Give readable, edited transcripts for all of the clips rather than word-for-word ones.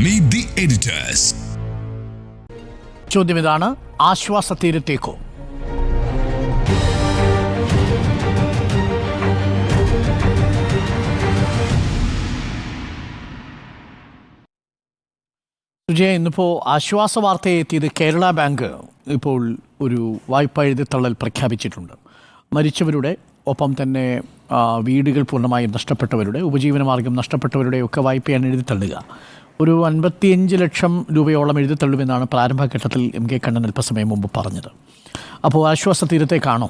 Meet the editors. ചോദ്യം ഇതാണ്: ആശ്വാസ തീരത്തേക്കോ? സുജയ, ഇന്നിപ്പോൾ ആശ്വാസ വാർത്തയെ എത്തിയത് കേരള ബാങ്ക് ഇപ്പോൾ ഒരു വായ്പ എഴുതിത്തള്ളൽ പ്രഖ്യാപിച്ചിട്ടുണ്ട്. മരിച്ചവരുടെ ഒപ്പം തന്നെ വീടുകൾ പൂർണ്ണമായും നഷ്ടപ്പെട്ടവരുടെ, ഉപജീവനമാർഗം നഷ്ടപ്പെട്ടവരുടെയൊക്കെ വായ്പയാണ് എഴുതിത്തള്ളുക. ഒരു 55 ലക്ഷം രൂപയോളം എഴുതിത്തള്ളുമെന്നാണ് പ്രാരംഭഘട്ടത്തിൽ എം കെ കണ്ണൻ അല്പസമയം മുമ്പ് പറഞ്ഞത്. അപ്പോൾ ആശ്വാസ തീരത്തേക്കാണോ?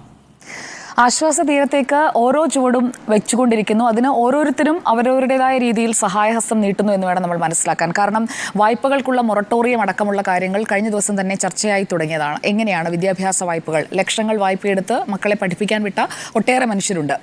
ആശ്വാസ തീരത്തേക്ക് ഓരോ ചുവടും വെച്ചുകൊണ്ടിരിക്കുന്നു. അതിന് ഓരോരുത്തരും അവരവരുടേതായ രീതിയിൽ സഹായഹസ്തം നീട്ടുന്നു എന്ന് വേണം നമ്മൾ മനസ്സിലാക്കാൻ. കാരണം വായ്പകൾക്കുള്ള മൊറട്ടോറിയം അടക്കമുള്ള കാര്യങ്ങൾ കഴിഞ്ഞ ദിവസം തന്നെ ചർച്ചയായി തുടങ്ങിയതാണ്. എങ്ങനെയാണ് വിദ്യാഭ്യാസ വായ്പകൾ, ലക്ഷങ്ങൾ വായ്പയെടുത്ത് മക്കളെ പഠിപ്പിക്കാൻ വിട്ട ഒട്ടേറെ മനുഷ്യരുണ്ട്.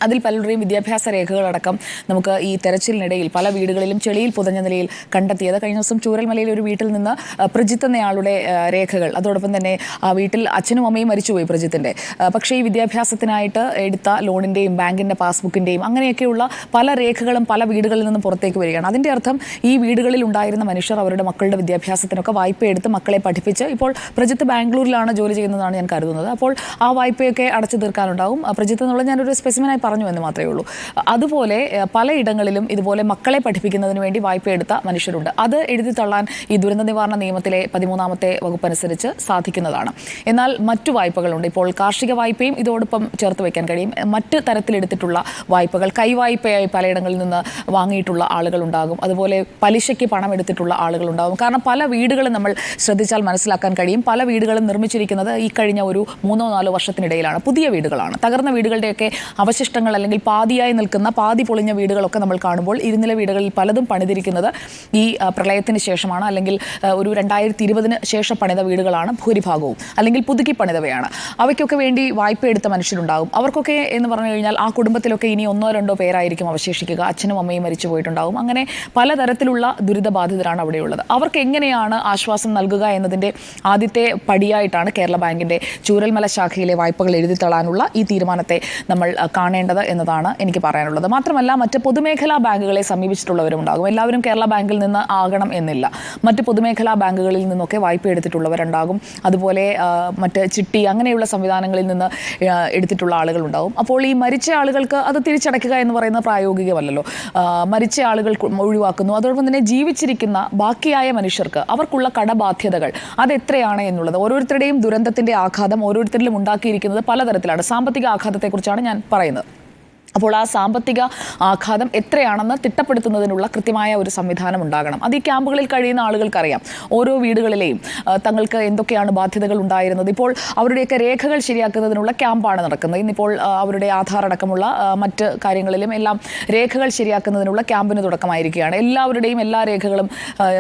അതിൽ പലരുടെയും വിദ്യാഭ്യാസ രേഖകളടക്കം നമുക്ക് ഈ തെരച്ചിലിനിടയിൽ പല വീടുകളിലും ചെളിയിൽ പുതഞ്ഞ നിലയിൽ കണ്ടെത്തിയത്. കഴിഞ്ഞ ദിവസം ചൂരൽമലയിൽ ഒരു വീട്ടിൽ നിന്ന് പ്രജിത്ത് എന്നയാളുടെ രേഖകൾ, അതോടൊപ്പം തന്നെ ആ വീട്ടിൽ അച്ഛനും അമ്മയും മരിച്ചുപോയി പ്രജിത്തിൻ്റെ. പക്ഷേ ഈ വിദ്യാഭ്യാസത്തിനായിട്ട് എടുത്ത ലോണിൻ്റെയും ബാങ്കിൻ്റെ പാസ്ബുക്കിൻ്റെയും അങ്ങനെയൊക്കെയുള്ള പല രേഖകളും പല വീടുകളിൽ നിന്നും പുറത്തേക്ക് വരികയാണ്. അതിൻ്റെ അർത്ഥം ഈ വീടുകളിൽ ഉണ്ടായിരുന്ന മനുഷ്യർ അവരുടെ മക്കളുടെ വിദ്യാഭ്യാസത്തിനൊക്കെ വായ്പയെടുത്ത് മക്കളെ പഠിപ്പിച്ച്, ഇപ്പോൾ പ്രജിത്ത് ബാംഗ്ലൂരിലാണ് ജോലി ചെയ്യുന്നതാണ് ഞാൻ കരുതുന്നത്. അപ്പോൾ ആ വായ്പയൊക്കെ അടച്ചു തീർക്കാനുണ്ടാവും. പ്രജിത്ത് എന്നുള്ള ഞാനൊരു സ്പെസിമെനായി പറഞ്ഞു എന്ന് മാത്രമേ ഉള്ളൂ. അതുപോലെ പലയിടങ്ങളിലും ഇതുപോലെ മക്കളെ പഠിപ്പിക്കുന്നതിന് വേണ്ടി വായ്പയെടുത്ത മനുഷ്യരുണ്ട്. അത് എഴുതി തള്ളാൻ ഈ ദുരന്ത നിവാരണ നിയമത്തിലെ 13ാമത്തെ വകുപ്പ് അനുസരിച്ച് സാധിക്കുന്നതാണ്. എന്നാൽ മറ്റു വായ്പകളുണ്ട്. ഇപ്പോൾ കാർഷിക വായ്പയും ഇതോടൊപ്പം ചേർത്ത് വയ്ക്കാൻ കഴിയും. മറ്റ് തരത്തിലെടുത്തിട്ടുള്ള വായ്പകൾ, കൈവായ്പയായി പലയിടങ്ങളിൽ നിന്ന് വാങ്ങിയിട്ടുള്ള ആളുകളുണ്ടാകും. അതുപോലെ പലിശയ്ക്ക് പണം എടുത്തിട്ടുള്ള ആളുകളുണ്ടാകും. കാരണം പല വീടുകളും നമ്മൾ ശ്രദ്ധിച്ചാൽ മനസ്സിലാക്കാൻ കഴിയും. പല വീടുകളും നിർമ്മിച്ചിരിക്കുന്നത് ഈ കഴിഞ്ഞ ഒരു 3-4 വർഷത്തിനിടയിലാണ്. പുതിയ വീടുകളാണ്. തകർന്ന വീടുകളുടെയൊക്കെ അവശിഷ്ടങ്ങൾ അല്ലെങ്കിൽ പാതിയായി നിൽക്കുന്ന, പാതി പൊളിഞ്ഞ വീടുകളൊക്കെ നമ്മൾ കാണുമ്പോൾ ഇരുനില വീടുകളിൽ പലതും പണിതിരിക്കുന്നത് ഈ പ്രളയത്തിന് ശേഷമാണ്, അല്ലെങ്കിൽ ഒരു 2020 ശേഷം പണിത വീടുകളാണ് ഭൂരിഭാഗവും, അല്ലെങ്കിൽ പുതുക്കി പണിതവയാണ്. അവയ്ക്കൊക്കെ വേണ്ടി വായ്പ എടുത്ത മനുഷ്യരുണ്ടാകും. അവർക്കൊക്കെ എന്ന് പറഞ്ഞു കഴിഞ്ഞാൽ ആ കുടുംബത്തിലൊക്കെ ഇനി 1-2 പേരായിരിക്കും അവശേഷിക്കുക. അച്ഛനും അമ്മയും മരിച്ചു പോയിട്ടുണ്ടാകും. അങ്ങനെ പലതരത്തിലുള്ള ദുരിതബാധിതരാണ് അവിടെയുള്ളത്. അവർക്ക് എങ്ങനെയാണ് ആശ്വാസം നൽകുക എന്നതിൻ്റെ ആദ്യത്തെ പടിയായിട്ടാണ് കേരള ബാങ്കിൻ്റെ ചൂരൽമല ശാഖയിലെ വായ്പകൾ എഴുതിത്തള്ളാനുള്ള ഈ തീരുമാനത്തെ നമ്മൾ കാണേണ്ടത് എന്നതാണ് എനിക്ക് പറയാനുള്ളത്. മാത്രമല്ല, മറ്റ് പൊതുമേഖലാ ബാങ്കുകളെ സമീപിച്ചിട്ടുള്ളവരും ഉണ്ടാകും. എല്ലാവരും കേരള ബാങ്കിൽ നിന്ന് ആകണം എന്നില്ല. മറ്റ് പൊതുമേഖലാ ബാങ്കുകളിൽ നിന്നൊക്കെ വായ്പ എടുത്തിട്ടുള്ളവരുണ്ടാകും. അതുപോലെ മറ്റ് ചിട്ടി അങ്ങനെയുള്ള സംവിധാനങ്ങളിൽ നിന്ന് എടുത്തിട്ടുള്ള ആളുകളുണ്ടാകും. അപ്പോൾ ഈ മരിച്ച ആളുകൾക്ക് അത് തിരിച്ചടയ്ക്കുക എന്ന് പറയുന്നത് പ്രായോഗികമല്ലല്ലോ. മരിച്ച ആളുകൾ ഒഴിവാക്കുന്നു. അതോടൊപ്പം തന്നെ ജീവിച്ചിരിക്കുന്ന ബാക്കിയായ മനുഷ്യർക്ക് അവർക്കുള്ള കടബാധ്യതകൾ അതെത്രയാണ് എന്നുള്ളത്, ഓരോരുത്തരുടെയും ദുരന്തത്തിൻ്റെ ആഘാതം ഓരോരുത്തരിലും ഉണ്ടാക്കിയിരിക്കുന്നത് പലതരത്തിലാണ്. സാമ്പത്തിക ആഘാതത്തെക്കുറിച്ചാണ് ഞാൻ പറയുന്നത്. അപ്പോൾ ആ സാമ്പത്തിക ആഘാതം എത്രയാണെന്ന് തിട്ടപ്പെടുത്തുന്നതിനുള്ള കൃത്യമായ ഒരു സംവിധാനം ഉണ്ടാകണം. അത് ഈ ക്യാമ്പുകളിൽ കഴിയുന്ന ആളുകൾക്കറിയാം. ഓരോ വീടുകളിലെയും തങ്ങൾക്ക് എന്തൊക്കെയാണ് ബാധ്യതകൾ ഉണ്ടായിരുന്നത്. ഇപ്പോൾ അവരുടെയൊക്കെ രേഖകൾ ശരിയാക്കുന്നതിനുള്ള ക്യാമ്പാണ് നടക്കുന്നത്. ഇന്നിപ്പോൾ അവരുടെ ആധാർ അടക്കമുള്ള മറ്റ് കാര്യങ്ങളിലും എല്ലാം രേഖകൾ ശരിയാക്കുന്നതിനുള്ള ക്യാമ്പിന് തുടക്കമായിരിക്കുകയാണ്. എല്ലാവരുടെയും എല്ലാ രേഖകളും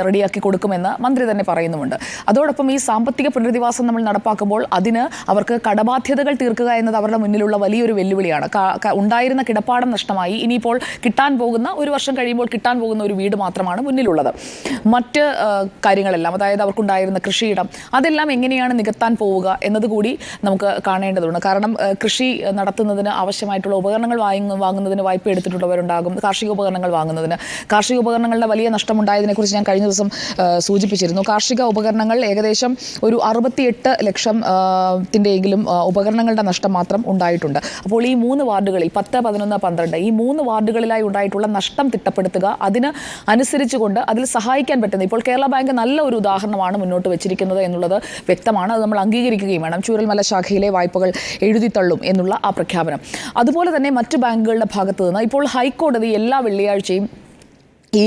റെഡിയാക്കി കൊടുക്കുമെന്ന് മന്ത്രി തന്നെ പറയുന്നുമുണ്ട്. അതോടൊപ്പം ഈ സാമ്പത്തിക പുനരധിവാസം നമ്മൾ നടപ്പാക്കുമ്പോൾ അതിന് അവർക്ക് കടബാധ്യതകൾ തീർക്കുക എന്നത് അവരുടെ മുന്നിലുള്ള വലിയൊരു വെല്ലുവിളിയാണ്. ഉണ്ടായിരുന്ന കിടപ്പാടം നഷ്ടമായി. ഇനിയിപ്പോൾ കിട്ടാൻ പോകുന്ന, ഒരു വർഷം കഴിയുമ്പോൾ കിട്ടാൻ പോകുന്ന ഒരു വീട് മാത്രമാണ് മുന്നിലുള്ളത്. മറ്റ് കാര്യങ്ങളെല്ലാം, അതായത് അവർക്കുണ്ടായിരുന്ന കൃഷിയിടം, അതെല്ലാം എങ്ങനെയാണ് നികത്താൻ പോവുക എന്നതുകൂടി നമുക്ക് കാണേണ്ടതുണ്ട്. കാരണം കൃഷി നടത്തുന്നതിന് ആവശ്യമായിട്ടുള്ള ഉപകരണങ്ങൾ വാങ്ങുന്നതിന് വായ്പ എടുത്തിട്ടുള്ളവരുണ്ടാകും. കാർഷിക ഉപകരണങ്ങൾ വാങ്ങുന്നതിന്, കാർഷിക ഉപകരണങ്ങളുടെ വലിയ നഷ്ടമുണ്ടായതിനെക്കുറിച്ച് ഞാൻ കഴിഞ്ഞ ദിവസം സൂചിപ്പിച്ചിരുന്നു. കാർഷിക ഉപകരണങ്ങൾ ഏകദേശം ഒരു 68 ലക്ഷത്തിൻ്റെയെങ്കിലും ഉപകരണങ്ങളുടെ നഷ്ടം മാത്രം ഉണ്ടായിട്ടുണ്ട്. അപ്പോൾ ഈ 3 വാർഡുകളിൽ 10, 11, 12 ഈ 3 വാർഡുകളിലായി ഉണ്ടായിട്ടുള്ള നഷ്ടം തിട്ടപ്പെടുത്തുക, അതിന് അനുസരിച്ചുകൊണ്ട് അതിൽ സഹായിക്കാൻ പറ്റുന്നത്, ഇപ്പോൾ കേരള ബാങ്ക് നല്ല ഒരു ഉദാഹരണമാണ് മുന്നോട്ട് വെച്ചിരിക്കുന്നത് എന്നുള്ളത് വ്യക്തമാണ്. അത് നമ്മൾ അംഗീകരിക്കുകയും വേണം. ചൂരൽമല ശാഖയിലെ വായ്പകൾ എഴുതിത്തള്ളും എന്നുള്ള ആ പ്രഖ്യാപനം. അതുപോലെ തന്നെ മറ്റ് ബാങ്കുകളുടെ ഭാഗത്തു നിന്ന് ഇപ്പോൾ ഹൈക്കോടതി എല്ലാ വെള്ളിയാഴ്ചയും ഈ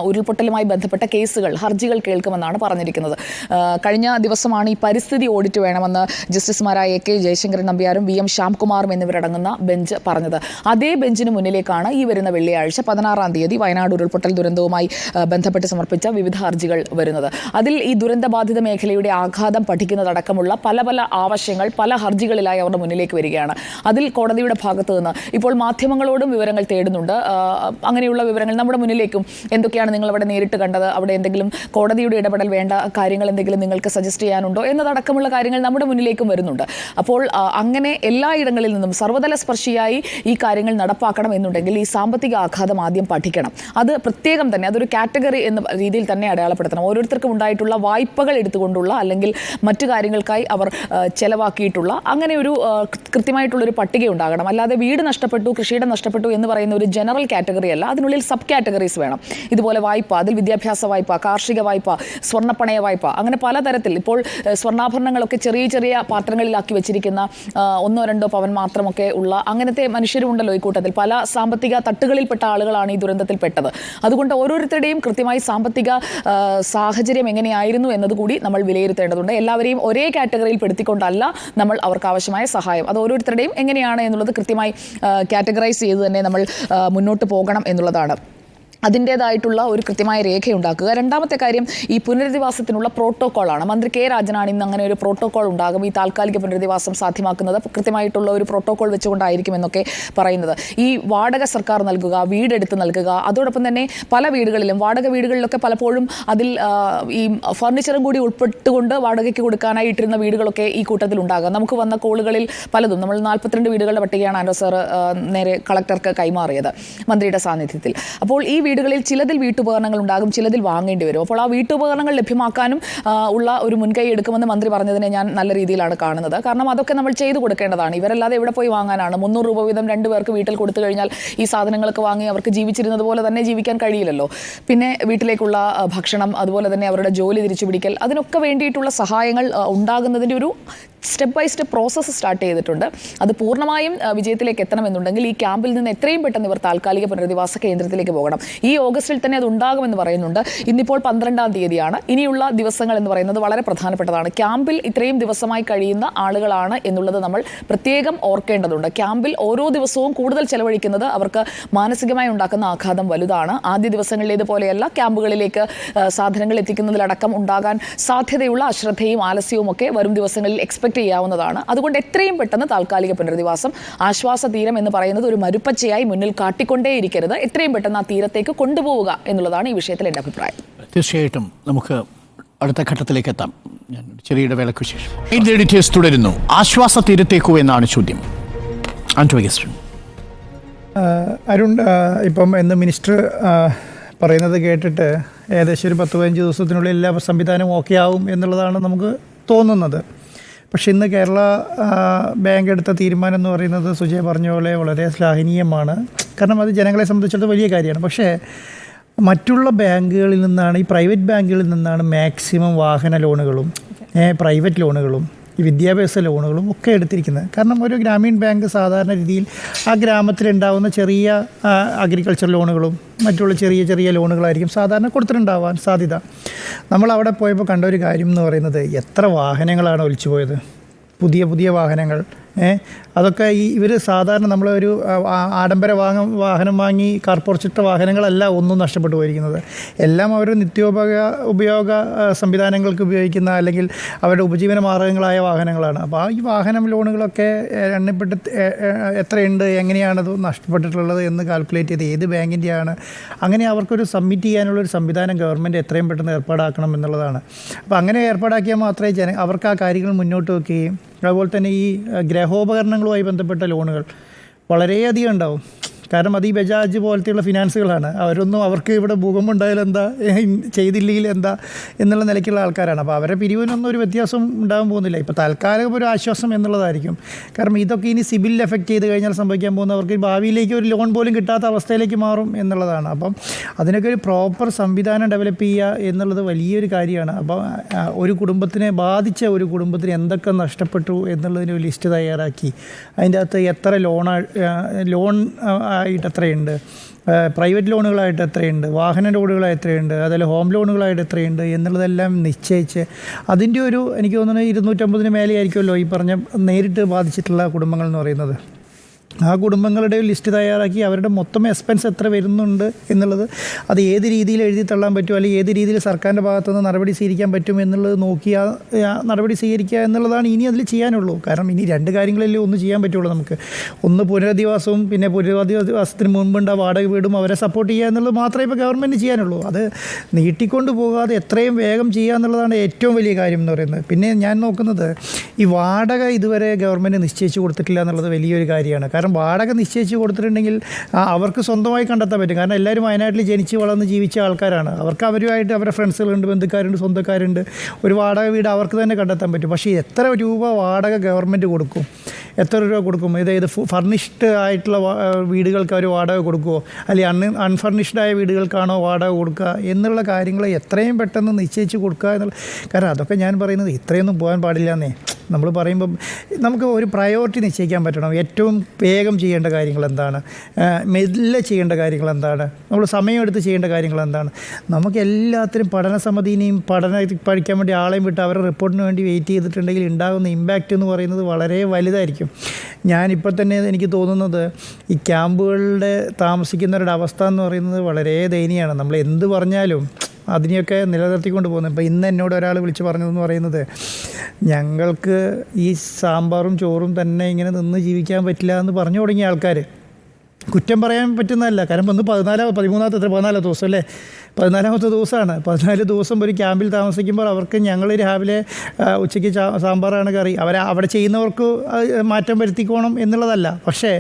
ഉരുൾപൊട്ടലുമായി ബന്ധപ്പെട്ട കേസുകൾ, ഹർജികൾ കേൾക്കുമെന്നാണ് പറഞ്ഞിരിക്കുന്നത്. കഴിഞ്ഞ ദിവസമാണ് ഈ പരിസ്ഥിതി ഓഡിറ്റ് വേണമെന്ന് ജസ്റ്റിസുമാരായ AK ജയശങ്കരൻ നമ്പ്യാരും VM ശ്യാംകുമാറും എന്നിവരടങ്ങുന്ന ബെഞ്ച് പറഞ്ഞത്. അതേ ബെഞ്ചിന് മുന്നിലേക്കാണ് ഈ വരുന്ന വെള്ളിയാഴ്ച 16-ാം തീയതി വയനാട് ഉരുൾപൊട്ടൽ ദുരന്തവുമായി ബന്ധപ്പെട്ട് സമർപ്പിച്ച വിവിധ ഹർജികൾ വരുന്നത്. അതിൽ ഈ ദുരന്തബാധിത മേഖലയുടെ ആഘാതം പഠിക്കുന്നതടക്കമുള്ള പല പല ആവശ്യങ്ങൾ പല ഹർജികളിലായി അവരുടെ മുന്നിലേക്ക് വരികയാണ്. അതിൽ കോടതിയുടെ ഭാഗത്തു നിന്ന് ഇപ്പോൾ മാധ്യമങ്ങളോടും വിവരങ്ങൾ തേടുന്നുണ്ട്. അങ്ങനെയുള്ള വിവരങ്ങൾ നമ്മുടെ മുന്നിലേക്കും എന്തൊക്കെയാണ് നിങ്ങൾ അവിടെ നേരിട്ട് കണ്ടത്, അവിടെ എന്തെങ്കിലും കോടതിയുടെ ഇടപെടൽ വേണ്ട കാര്യങ്ങൾ എന്തെങ്കിലും നിങ്ങൾക്ക് സജസ്റ്റ് ചെയ്യാനുണ്ടോ എന്നതടക്കമുള്ള കാര്യങ്ങൾ നമ്മുടെ മുന്നിലേക്കും വരുന്നുണ്ട്. അപ്പോൾ അങ്ങനെ എല്ലായിടങ്ങളിൽ നിന്നും സർവ്വതല സ്പർശിയായി ഈ കാര്യങ്ങൾ നടപ്പാക്കണം എന്നുണ്ടെങ്കിൽ ഈ സാമ്പത്തിക ആഘാതം ആദ്യം പഠിക്കണം. അത് പ്രത്യേകം തന്നെ അതൊരു കാറ്റഗറി എന്ന രീതിയിൽ തന്നെ അടയാളപ്പെടുത്തണം. ഓരോരുത്തർക്കും ഉണ്ടായിട്ടുള്ള വായ്പകൾ എടുത്തുകൊണ്ടുള്ള അല്ലെങ്കിൽ മറ്റു കാര്യങ്ങൾക്കായി അവർ ചെലവാക്കിയിട്ടുള്ള അങ്ങനെ ഒരു കൃത്യമായിട്ടുള്ളൊരു പട്ടിക ഉണ്ടാകണം. അല്ലാതെ വീട് നഷ്ടപ്പെട്ടു, കൃഷിയിടം നഷ്ടപ്പെട്ടു എന്ന് പറയുന്ന ഒരു ജനറൽ കാറ്റഗറി അല്ല. അതിനുള്ളിൽ സബ് കാറ്റഗറീസ് വേണം. ഇതുപോലെ വായ്പ, അതിൽ വിദ്യാഭ്യാസ വായ്പ, കാർഷിക വായ്പ, സ്വർണ്ണപ്പണയ വായ്പ, അങ്ങനെ പലതരത്തിൽ. ഇപ്പോൾ സ്വർണ്ണാഭരണങ്ങളൊക്കെ ചെറിയ ചെറിയ പാത്രങ്ങളിലാക്കി വെച്ചിരിക്കുന്ന 1-2 പവൻ മാത്രമൊക്കെ ഉള്ള അങ്ങനത്തെ മനുഷ്യരും ഉണ്ടല്ലോ ഈ കൂട്ടത്തിൽ. പല സാമ്പത്തിക തട്ടുകളിൽപ്പെട്ട ആളുകളാണ് ഈ ദുരന്തത്തിൽ പെട്ടത്. അതുകൊണ്ട് ഓരോരുത്തരുടെയും കൃത്യമായി സാമ്പത്തിക സാഹചര്യം എങ്ങനെയായിരുന്നു എന്നതുകൂടി നമ്മൾ വിലയിരുത്തേണ്ടതുണ്ട്. എല്ലാവരെയും ഒരേ കാറ്റഗറിയിൽ പെടുത്തിക്കൊണ്ടല്ല നമ്മൾ അവർക്ക് ആവശ്യമായ സഹായം, അത് ഓരോരുത്തരുടെയും എങ്ങനെയാണ് എന്നുള്ളത് കൃത്യമായി കാറ്റഗറൈസ് ചെയ്ത് തന്നെ നമ്മൾ മുന്നോട്ട് പോകണം എന്നുള്ളതാണ്. അതിൻ്റേതായിട്ടുള്ള ഒരു കൃത്യമായ രേഖയുണ്ടാക്കുക. രണ്ടാമത്തെ കാര്യം ഈ പുനരധിവാസത്തിനുള്ള പ്രോട്ടോക്കോളാണ്. മന്ത്രി കെ രാജനാണ് ഇന്ന് അങ്ങനെ ഒരു പ്രോട്ടോക്കോൾ ഉണ്ടാകും. ഈ താൽക്കാലിക പുനരധിവാസം സാധ്യമാക്കുന്നത് കൃത്യമായിട്ടുള്ള ഒരു പ്രോട്ടോക്കോൾ വെച്ചുകൊണ്ടായിരിക്കും എന്നൊക്കെ പറയുന്നത്. ഈ വാടക സർക്കാർ നൽകുക, വീടെടുത്ത് നൽകുക, അതോടൊപ്പം തന്നെ പല വീടുകളിലും വാടക വീടുകളിലൊക്കെ പലപ്പോഴും അതിൽ ഈ ഫർണിച്ചറും കൂടി ഉൾപ്പെട്ടുകൊണ്ട് വാടകയ്ക്ക് കൊടുക്കാനായി ഇട്ടിരുന്ന വീടുകളൊക്കെ ഈ കൂട്ടത്തിൽ ഉണ്ടാകാം. നമുക്ക് വന്ന കോളുകളിൽ പലതും നമ്മൾ 42 വീടുകളുടെ പട്ടികയാണ് ആൻഡോ സാർ നേരെ കളക്ടർക്ക് കൈമാറിയത് മന്ത്രിയുടെ സാന്നിധ്യത്തിൽ. അപ്പോൾ ഈ വീടുകളിൽ ചിലതിൽ വീട്ടുപകരണങ്ങൾ ഉണ്ടാകും, ചിലതിൽ വാങ്ങേണ്ടി വരും. അപ്പോൾ ആ വീട്ടുപകരണങ്ങൾ ലഭ്യമാക്കാനും ഉള്ള ഒരു മുൻകൈ എടുക്കുമെന്ന് മന്ത്രി പറഞ്ഞതിനെ ഞാൻ നല്ല രീതിയിലാണ് കാണുന്നത്. കാരണം അതൊക്കെ നമ്മൾ ചെയ്തു കൊടുക്കേണ്ടതാണ്. ഇവരല്ലാതെ എവിടെ പോയി വാങ്ങാനാണ്? 300 രൂപ വീതം 2 പേർക്ക് വീട്ടിൽ കൊടുത്തു കഴിഞ്ഞാൽ ഈ സാധനങ്ങളൊക്കെ വാങ്ങി അവർക്ക് ജീവിച്ചിരുന്നത് പോലെ തന്നെ ജീവിക്കാൻ കഴിയില്ലല്ലോ. പിന്നെ വീട്ടിലേക്കുള്ള ഭക്ഷണം, അതുപോലെ തന്നെ അവരുടെ ജോലി തിരിച്ചു പിടിക്കൽ, അതിനൊക്കെ വേണ്ടിയിട്ടുള്ള സഹായങ്ങൾ ഉണ്ടാകുന്നതിൻ്റെ ഒരു step by step process start ചെയ്തിട്ടുണ്ട്. അത് പൂർണ്ണമായും വിജയത്തിലേക്ക് എത്തണമെന്നുണ്ടെങ്കിൽ ഈ ക്യാമ്പിൽ നിന്ന് എത്രയും പെട്ടെന്ന് ഇവർ താൽക്കാലിക പുനരധിവാസ കേന്ദ്രത്തിലേക്ക് പോകണം. ഈ ഓഗസ്റ്റിൽ തന്നെ അത് ഉണ്ടാകുമെന്ന് പറയുന്നുണ്ട്. ഇന്നിപ്പോൾ 12-ാം തീയതിയാണ്. ഇനിയുള്ള ദിവസങ്ങൾ എന്ന് പറയുന്നത് വളരെ പ്രധാനപ്പെട്ടതാണ്. ക്യാമ്പിൽ ഇത്രയും ദിവസമായി കഴിയുന്ന ആളുകളാണ് എന്നുള്ളത് നമ്മൾ പ്രത്യേകം ഓർക്കേണ്ടതുണ്ട്. ക്യാമ്പിൽ ഓരോ ദിവസവും കൂടുതൽ ചെലവഴിക്കുന്നത് അവർക്ക് മാനസികമായി ഉണ്ടാക്കുന്ന ആഘാതം വലുതാണ്. ആദ്യ ദിവസങ്ങളിലേതുപോലെയല്ല. ക്യാമ്പുകളിലേക്ക് സാധനങ്ങൾ എത്തിക്കുന്നതിലടക്കം ഉണ്ടാകാൻ സാധ്യതയുള്ള അശ്രദ്ധയും ആലസ്യവും ഒക്കെ വരും ദിവസങ്ങളിൽ എക്സ്പെക്ട് ചെയ്യാവുന്നതാണ്. അതുകൊണ്ട് എത്രയും പെട്ടെന്ന് താൽക്കാലിക പുനരധിവാസം, ആശ്വാസ തീരം എന്ന് പറയുന്നത് ഒരു മരുപ്പച്ചയായി മുന്നിൽ കാട്ടിക്കൊണ്ടേയിരിക്കരുത്. എത്രയും പെട്ടെന്ന് ആ തീരത്തേക്ക് കൊണ്ടുപോവുക എന്നുള്ളതാണ് ഈ വിഷയത്തിൽ എൻ്റെ അഭിപ്രായം. തീർച്ചയായിട്ടും നമുക്ക് അടുത്ത ഘട്ടത്തിലേക്ക് എത്താം. ഞാൻ ചെറിയ ഇടവേളയ്ക്ക് ശേഷം എഡിറ്റേഴ്സ് തുടരുന്നു. ആശ്വാസ തീരത്തേക്കോ എന്നാണ് ചോദ്യം. അരുൺ, ഇപ്പം എന്ന് മിനിസ്റ്റർ പറയുന്നത് കേട്ടിട്ട് ഏകദേശം ഒരു 10-15 ദിവസത്തിനുള്ളിൽ എല്ലാ സംവിധാനവും ഓക്കെ ആവും എന്നുള്ളതാണ് നമുക്ക് തോന്നുന്നത്. പക്ഷേ ഇന്ന് കേരള ബാങ്ക് എടുത്ത തീരുമാനം എന്ന് പറയുന്നത് സുജയ് പറഞ്ഞ പോലെ വളരെ ശ്ലാഘനീയമാണ്. കാരണം അത് ജനങ്ങളെ സംബന്ധിച്ചിടത്തോളം വലിയ കാര്യമാണ്. പക്ഷേ മറ്റുള്ള ബാങ്കുകളിൽ നിന്നാണ്, ഈ പ്രൈവറ്റ് ബാങ്കുകളിൽ നിന്നാണ് മാക്സിമം വാഹന ലോണുകളും പ്രൈവറ്റ് ലോണുകളും ഈ വിദ്യാഭ്യാസ ലോണുകളും ഒക്കെ എടുത്തിരിക്കുന്നത്. കാരണം ഒരു ഗ്രാമീൺ ബാങ്ക് സാധാരണ രീതിയിൽ ആ ഗ്രാമത്തിലുണ്ടാകുന്ന ചെറിയ അഗ്രികൾച്ചർ ലോണുകളും മറ്റുള്ള ചെറിയ ചെറിയ ലോണുകളായിരിക്കും സാധാരണ കൊടുത്തിട്ടുണ്ടാവാൻ സാധ്യത. നമ്മൾ അവിടെ പോയപ്പോൾ കണ്ട ഒരു കാര്യം എന്ന് പറയുന്നത് എത്ര വാഹനങ്ങളാണ് ഒലിച്ചു പോയത്, പുതിയ പുതിയ വാഹനങ്ങൾ. അതൊക്കെ ഇവർ സാധാരണ നമ്മളൊരു ആഡംബര വാഹനം വാങ്ങി കാർപ്പറേറ്റിട്ട വാഹനങ്ങളല്ല ഒന്നും നഷ്ടപ്പെട്ടു പോയിരിക്കുന്നത്. എല്ലാം അവർ ഉപയോഗ സംവിധാനങ്ങൾക്ക് ഉപയോഗിക്കുന്ന അല്ലെങ്കിൽ അവരുടെ ഉപജീവന മാർഗ്ഗങ്ങളായ വാഹനങ്ങളാണ്. അപ്പോൾ ഈ വാഹനം ലോണുകളൊക്കെ എണ്ണപ്പെട്ട് എത്രയുണ്ട്, എങ്ങനെയാണത് നഷ്ടപ്പെട്ടിട്ടുള്ളത് എന്ന് കാൽക്കുലേറ്റ് ചെയ്ത് ഏത് ബാങ്കിൻ്റെയാണ്, അങ്ങനെ അവർക്കൊരു സബ്മിറ്റ് ചെയ്യാനുള്ളൊരു സംവിധാനം ഗവൺമെൻറ് എത്രയും പെട്ടെന്ന് ഏർപ്പാടാക്കണം എന്നുള്ളതാണ്. അപ്പോൾ അങ്ങനെ ഏർപ്പാടാക്കിയാൽ മാത്രമേ അവർക്ക് ആ കാര്യങ്ങൾ മുന്നോട്ട് വെക്കുകയും അതുപോലെ തന്നെ ഈ ഗൃഹോപകരണങ്ങളുമായി ബന്ധപ്പെട്ട ലോണുകൾ വളരെയധികം ഉണ്ടാവും. കാരണം അത് ഈ ബജാജ് പോലത്തെയുള്ള ഫിനാൻസുകളാണ്. അവർക്ക് ഇവിടെ ഭൂകമ്പം ഉണ്ടായാലും എന്താ, ചെയ്തില്ലെങ്കിൽ എന്താ എന്നുള്ള നിലയ്ക്കുള്ള ആൾക്കാരാണ്. അപ്പോൾ അവരെ പിരിവിനൊന്നും ഒരു വ്യത്യാസം ഉണ്ടാകാൻ പോകുന്നില്ല. ഇപ്പോൾ താൽക്കാലിക ഒരു ആശ്വാസം എന്നുള്ളതായിരിക്കും. കാരണം ഇതൊക്കെ ഇനി സിബിൽ എഫക്റ്റ് ചെയ്ത് കഴിഞ്ഞാൽ സംഭവിക്കാൻ പോകുന്നവർക്ക് ഭാവിയിലേക്ക് ഒരു ലോൺ പോലും കിട്ടാത്ത അവസ്ഥയിലേക്ക് മാറും എന്നുള്ളതാണ്. അപ്പം അതിനൊക്കെ ഒരു പ്രോപ്പർ സംവിധാനം ഡെവലപ്പ് ചെയ്യുക എന്നുള്ളത് വലിയൊരു കാര്യമാണ്. അപ്പോൾ ഒരു കുടുംബത്തിനെ ബാധിച്ച ഒരു കുടുംബത്തിന് എന്തൊക്കെ നഷ്ടപ്പെട്ടു എന്നുള്ളതിന് ഒരു ലിസ്റ്റ് തയ്യാറാക്കി അതിൻ്റെ അകത്ത് എത്ര ലോൺ ആയിട്ട് എത്രയുണ്ട്, പ്രൈവറ്റ് ലോണുകളായിട്ട് എത്രയുണ്ട്, വാഹന ലോണുകളായിട്ട് എത്രയുണ്ട്, അതുപോലെ ഹോം ലോണുകളായിട്ട് എത്രയുണ്ട് എന്നുള്ളതെല്ലാം നിശ്ചയിച്ച് അതിൻ്റെ ഒരു എനിക്ക് തോന്നുന്നു 250 മേലെ ആയിരിക്കുമല്ലോ ഈ പറഞ്ഞ നേരിട്ട് ബാധിച്ചിട്ടുള്ള കുടുംബങ്ങൾ എന്ന് പറയുന്നത്. ആ കുടുംബങ്ങളുടെ ലിസ്റ്റ് തയ്യാറാക്കി അവരുടെ മൊത്തം എക്സ്പെൻസ് എത്ര വരുന്നുണ്ട് എന്നുള്ളത് അത് ഏത് രീതിയിൽ എഴുതി തള്ളാൻ പറ്റും, അല്ലെങ്കിൽ ഏത് രീതിയിൽ സർക്കാരിൻ്റെ ഭാഗത്തുനിന്ന് നടപടി സ്വീകരിക്കാൻ പറ്റും എന്നുള്ളത് നോക്കി ആ നടപടി സ്വീകരിക്കുക എന്നുള്ളതാണ് ഇനി അതിൽ ചെയ്യാനുള്ളൂ. കാരണം ഇനി രണ്ട് കാര്യങ്ങളല്ലേ ഒന്ന് ചെയ്യാൻ പറ്റുള്ളൂ നമുക്ക്. ഒന്ന് പുനരധിവാസവും, പിന്നെ പുനരധിവാസത്തിന് മുൻപുണ്ട് വാടക വീടും അവരെ സപ്പോർട്ട് ചെയ്യുക എന്നുള്ളത് മാത്രമേ ഇപ്പോൾ ഗവൺമെൻറ് ചെയ്യാനുള്ളൂ. അത് നീട്ടിക്കൊണ്ട് പോകാതെ എത്രയും വേഗം ചെയ്യുക എന്നുള്ളതാണ് ഏറ്റവും വലിയ കാര്യം എന്ന് പറയുന്നത്. പിന്നെ ഞാൻ നോക്കുന്നത് ഈ വാടക ഇതുവരെ ഗവൺമെൻറ് നിശ്ചയിച്ച് കൊടുത്തിട്ടില്ല എന്നുള്ളത് വലിയൊരു കാര്യമാണ്. കാരണം വാടക നിശ്ചയിച്ച് കൊടുത്തിട്ടുണ്ടെങ്കിൽ അവർക്ക് സ്വന്തമായി കണ്ടെത്താൻ പറ്റും. കാരണം എല്ലാവരും വയനാട്ടിൽ ജനിച്ച് വളർന്ന് ജീവിച്ച ആൾക്കാരാണ്. അവർക്ക് അവരുമായിട്ട് അവരുടെ ഫ്രണ്ട്സുകളുണ്ട്, ബന്ധുക്കാരുണ്ട്, സ്വന്തക്കാരുണ്ട്. ഒരു വാടക വീട് അവർക്ക് തന്നെ കണ്ടെത്താൻ പറ്റും. പക്ഷേ എത്ര രൂപ വാടക ഗവൺമെൻറ് കൊടുക്കും, എത്ര രൂപ കൊടുക്കും? ഇത് ഫർണിഷ്ഡ് ആയിട്ടുള്ള വീടുകൾക്ക് അവർ വാടക കൊടുക്കുമോ, അല്ലെങ്കിൽ അൺഫർണിഷ്ഡ് ആയ വീടുകൾക്കാണോ വാടക കൊടുക്കുക എന്നുള്ള കാര്യങ്ങൾ എത്രയും പെട്ടെന്ന് നിശ്ചയിച്ച് കൊടുക്കുക എന്നുള്ള. കാരണം അതൊക്കെ ഞാൻ പറയുന്നത് ഇത്രയൊന്നും പോകാൻ പാടില്ല എന്നേ. നമ്മൾ പറയുമ്പം നമുക്ക് ഒരു പ്രയോറിറ്റി നിശ്ചയിക്കാൻ പറ്റണം. ഏറ്റവും വേഗം ചെയ്യേണ്ട കാര്യങ്ങൾ എന്താണ്, മെല്ലെ ചെയ്യേണ്ട കാര്യങ്ങൾ എന്താണ്, നമ്മൾ സമയമെടുത്ത് ചെയ്യേണ്ട കാര്യങ്ങൾ എന്താണ്. നമുക്ക് എല്ലാത്തിനും പഠന സമിതിനെയും പഠിക്കാൻ വേണ്ടി ആളെയും വിട്ട് അവരുടെ റിപ്പോർട്ടിന് വേണ്ടി വെയിറ്റ് ചെയ്തിട്ടുണ്ടെങ്കിൽ ഉണ്ടാകുന്ന ഇമ്പാക്റ്റ് എന്ന് പറയുന്നത് വളരെ വലുതായിരിക്കും. ഞാനിപ്പോൾ തന്നെ എനിക്ക് തോന്നുന്നത് ഈ ക്യാമ്പുകളിൽ താമസിക്കുന്നവരുടെ അവസ്ഥ എന്ന് പറയുന്നത് വളരെ ദയനീയമാണ്. നമ്മൾ എന്ത് പറഞ്ഞാലും അതിനെയൊക്കെ നിലനിർത്തിക്കൊണ്ട് പോകുന്നത്. ഇപ്പോൾ ഇന്ന് എന്നോട് ഒരാൾ വിളിച്ച് പറഞ്ഞതെന്ന് പറയുന്നത്, ഞങ്ങൾക്ക് ഈ സാമ്പാറും ചോറും തന്നെ ഇങ്ങനെ നിന്ന് ജീവിക്കാൻ പറ്റില്ല എന്ന് പറഞ്ഞു തുടങ്ങിയ ആൾക്കാർ. കുറ്റം പറയാൻ പറ്റുന്നതല്ല. കാരണം ഒന്ന് 14 ദിവസം അല്ലേ, 14 ദിവസമാണ്. 14 ദിവസം ഒരു ക്യാമ്പിൽ താമസിക്കുമ്പോൾ അവർക്ക് ഞങ്ങൾ രാവിലെ ഉച്ചയ്ക്ക് സാമ്പാറാണ് കറി, അവിടെ ചെയ്യുന്നവർക്ക് മാറ്റം വരുത്തിക്കോണം എന്നുള്ളതല്ല. പക്ഷേ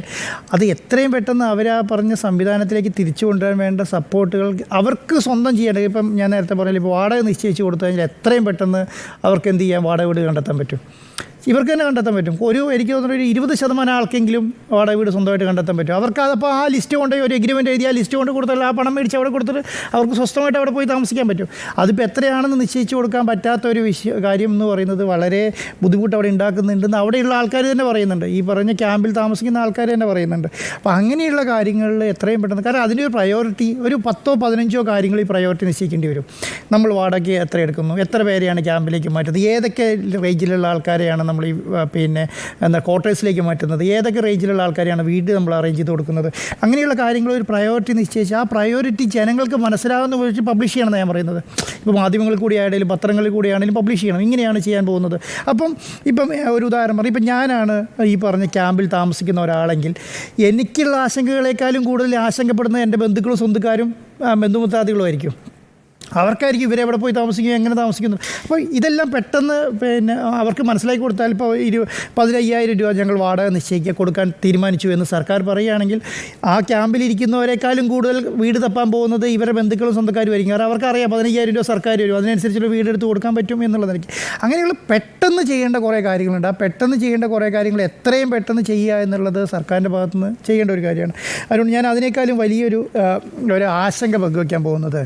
അത് എത്രയും പെട്ടെന്ന് അവരാ പറഞ്ഞ സംവിധാനത്തിലേക്ക് തിരിച്ചു കൊണ്ടുവരാൻ വേണ്ട സപ്പോർട്ടുകൾ അവർക്ക് സ്വന്തം ചെയ്യേണ്ടത്. ഇപ്പം ഞാൻ നേരത്തെ പറഞ്ഞില്ല, ഇപ്പോൾ വാടക നിശ്ചയിച്ച് കൊടുത്തു കഴിഞ്ഞാൽ എത്രയും പെട്ടെന്ന് അവർക്ക് എന്ത് ചെയ്യാം, വാടക വീട് കണ്ടെത്താൻ പറ്റും. ഇവർക്ക് തന്നെ കണ്ടെത്താൻ പറ്റും. എനിക്ക് തോന്നുന്നു ഒരു 20% ആൾക്കെങ്കിലും വാടക വീട് സ്വന്തമായിട്ട് കണ്ടെത്താൻ പറ്റും. അവർക്ക് അതപ്പോൾ ആ ലിസ്റ്റ് കൊണ്ട് ഒരു എഗ്രിമെൻറ്റ് എഴുതി ആ ലിസ്റ്റ് കൊണ്ട് കൊടുത്താൽ ആ പണം മേടിച്ച് അവിടെ കൊടുത്തിട്ട് അവർക്ക് സ്വസ്ഥമായിട്ട് അവിടെ പോയി താമസിക്കാൻ പറ്റും. അതിപ്പോൾ എത്രയാണെന്ന് നിശ്ചയിച്ച് കൊടുക്കാൻ പറ്റാത്ത ഒരു കാര്യം എന്ന് പറയുന്നത് വളരെ ബുദ്ധിമുട്ട് അവിടെ ഉണ്ടാക്കുന്നുണ്ടെന്ന് അവിടെയുള്ള ആൾക്കാർ തന്നെ പറയുന്നുണ്ട്. ഈ പറഞ്ഞ ക്യാമ്പിൽ താമസിക്കുന്ന ആൾക്കാർ തന്നെ പറയുന്നുണ്ട്. അപ്പോൾ അങ്ങനെയുള്ള കാര്യങ്ങളിൽ എത്രയും പെട്ടെന്ന്, കാരണം അതിനൊരു പ്രയോറിറ്റി, ഒരു 10-15 കാര്യങ്ങൾ ഈ പ്രയോറിറ്റി നിശ്ചയിക്കേണ്ടി വരും. നമ്മൾ വാടക എത്ര എടുക്കുന്നു, എത്ര പേരെയാണ് ക്യാമ്പിലേക്ക് മാറ്റുന്നത്, ഏതൊക്കെ റേഞ്ചിലുള്ള ആൾക്കാരെയാണ് നമ്മൾ ഈ ക്വാർട്ടേഴ്സിലേക്ക് മാറ്റുന്നത്, ഏതൊക്കെ റേഞ്ചിലുള്ള ആൾക്കാരെയാണ് വീട് നമ്മൾ അറേഞ്ച് ചെയ്ത് കൊടുക്കുന്നത്. അങ്ങനെയുള്ള കാര്യങ്ങൾ ഒരു പ്രയോറിറ്റി നിശ്ചയിച്ച് ആ പ്രയോറിറ്റി ജനങ്ങൾക്ക് മനസ്സിലാകുന്ന വെച്ച് പബ്ലിഷ് ചെയ്യണമെന്ന് ഞാൻ പറയുന്നത്. ഇപ്പോൾ മാധ്യമങ്ങളിൽ കൂടി ആണെങ്കിലും പത്രങ്ങളിൽ കൂടി ആണെങ്കിലും പബ്ലിഷ് ചെയ്യണം. ഇങ്ങനെയാണ് ചെയ്യാൻ പോകുന്നത്. ഇപ്പം ഒരു ഉദാഹരണം പറയും, ഇപ്പം ഞാനാണ് ഈ പറഞ്ഞ ക്യാമ്പിൽ താമസിക്കുന്ന ഒരാളെങ്കിൽ എനിക്കുള്ള ആശങ്കകളെക്കാളും കൂടുതൽ ആശങ്കപ്പെടുന്നത് എൻ്റെ ബന്ധുക്കളും സ്വന്തക്കാരും ബന്ധുമുത്താദികളും ആയിരിക്കും. അവർക്കായിരിക്കും ഇവരെ എവിടെ പോയി താമസിക്കുക, എങ്ങനെ താമസിക്കുന്നു. അപ്പോൾ ഇതെല്ലാം പെട്ടെന്ന് അവർക്ക് മനസ്സിലാക്കി കൊടുത്താൽ, ഇപ്പോൾ 15,000 രൂപ ഞങ്ങൾ വാടക നിശ്ചയിക്കുക കൊടുക്കാൻ തീരുമാനിച്ചു എന്ന് സർക്കാർ പറയുകയാണെങ്കിൽ ആ ക്യാമ്പിലിരിക്കുന്നവരെക്കാളും കൂടുതൽ വീട് തപ്പാൻ പോകുന്നത് ഇവരുടെ ബന്ധുക്കളും സ്വന്തക്കാരും ആയിരിക്കും. കാരണം അവർക്കറിയാം 15,000 രൂപ സർക്കാർ വരും, അതിനനുസരിച്ചുള്ള വീടെടുത്ത് കൊടുക്കാൻ പറ്റും എന്നുള്ളതായിരിക്കും. അങ്ങനെയുള്ള പെട്ടെന്ന് ചെയ്യേണ്ട കുറേ കാര്യങ്ങളുണ്ട്. ആ പെട്ടെന്ന് ചെയ്യേണ്ട കുറേ കാര്യങ്ങൾ എത്രയും പെട്ടെന്ന് ചെയ്യുക എന്നുള്ളത് സർക്കാരിൻ്റെ ഭാഗത്തുനിന്ന് ചെയ്യേണ്ട ഒരു കാര്യമാണ്. അതുകൊണ്ട് ഞാൻ അതിനേക്കാളും വലിയൊരു ആശങ്ക പങ്കുവയ്ക്കാൻ പോകുന്നത്,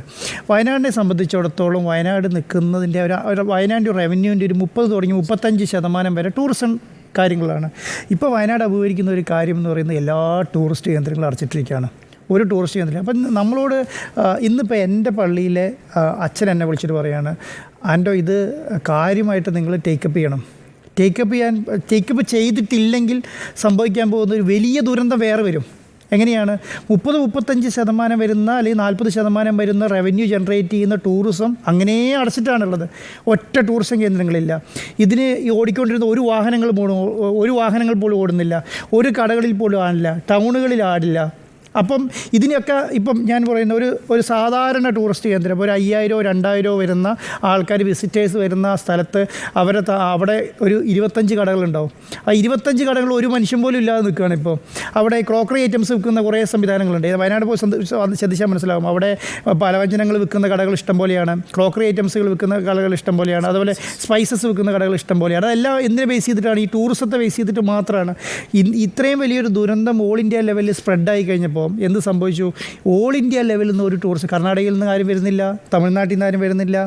വയനാടിനെ സംബന്ധിച്ചിടത്തോളം വയനാട് നിൽക്കുന്നതിൻ്റെ വയനാടിൻ്റെ റവന്യൂവിൻ്റെ ഒരു 30 തുടങ്ങി 35% വരെ ടൂറിസം കാര്യങ്ങളാണ്. ഇപ്പോൾ വയനാട് അഭിമുഖീകരിക്കുന്ന ഒരു കാര്യം എന്ന് പറയുന്നത് എല്ലാ ടൂറിസ്റ്റ് കേന്ദ്രങ്ങളും അടച്ചിട്ടിരിക്കുകയാണ്. ഒരു ടൂറിസ്റ്റ് കേന്ദ്രം. അപ്പം നമ്മളോട് ഇന്നിപ്പോൾ എൻ്റെ പള്ളിയിലെ അച്ഛൻ എന്നെ വിളിച്ചിട്ട് പറയാണ്, ആൻഡോ ഇത് കാര്യമായിട്ട് നിങ്ങൾ ടേക്കപ്പ് ചെയ്യണം. ടേക്കപ്പ് ചെയ്തിട്ടില്ലെങ്കിൽ സംഭവിക്കാൻ പോകുന്ന ഒരു വലിയ ദുരന്തം വേറെ വരും. എങ്ങനെയാണ്? 30-35% വരുന്ന അല്ലെങ്കിൽ 40% വരുന്ന റവന്യൂ ജനറേറ്റ് ചെയ്യുന്ന ടൂറിസം അങ്ങനെ അടച്ചിട്ടാണുള്ളത്. ഒറ്റ ടൂറിസം കേന്ദ്രങ്ങളില്ല. ഇതിന് ഓടിക്കൊണ്ടിരുന്ന ഒരു വാഹനങ്ങൾ പോലും ഓടുന്നില്ല, ഒരു കടകളിൽ പോലും ആടില്ല, ടൗണുകളിൽ ആടില്ല. അപ്പം ഇതിനൊക്കെ ഇപ്പം ഞാൻ പറയുന്ന ഒരു സാധാരണ ടൂറിസ്റ്റ് കേന്ദ്രം, ഒരു 5,000-2,000 വരുന്ന ആൾക്കാർ വിസിറ്റേഴ്സ് വരുന്ന സ്ഥലത്ത് അവിടെ ഒരു 25 കടകളുണ്ടാവും. ആ 25 കടകൾ ഒരു മനുഷ്യൻ പോലും ഇല്ലാതെ നിൽക്കുകയാണ്. ഇപ്പോൾ അവിടെ ക്രോക്കറി ഐറ്റംസ് വിൽക്കുന്ന കുറേ സംവിധാനങ്ങളുണ്ട്. വയനാട് പോയി ശ്രദ്ധിച്ചാൽ മനസ്സിലാകും. അവിടെ പലവ്യഞ്ജനങ്ങൾ വിൽക്കുന്ന കടകൾ ഇഷ്ടം പോലെയാണ്, ക്രോക്കറി ഐറ്റംസുകൾ വിൽക്കുന്ന കടകൾ ഇഷ്ടം പോലെയാണ്, അതുപോലെ സ്പൈസസ് വിൽക്കുന്ന കടകൾ ഇഷ്ടം പോലെയാണ്. അതെല്ലാം എന്തിനെ ബേസ് ചെയ്തിട്ടാണ്? ഈ ടൂറിസത്തെ ബേസ് ചെയ്തിട്ട് മാത്രമാണ്. ഇത്രയും വലിയൊരു ദുരന്തം ഓൾ ഇന്ത്യ ലെവലിൽ സ്പ്രെഡായി കഴിഞ്ഞപ്പോൾ എന്ത് സംഭവിച്ചു? ഓൾ ഇന്ത്യ ലെവലിൽ നിന്ന് ഒരു ടൂറിസ്റ്റ്, കർണാടകയിൽ നിന്ന് ആരും വരുന്നില്ല, തമിഴ്നാട്ടിൽ നിന്ന് ആരും വരുന്നില്ല,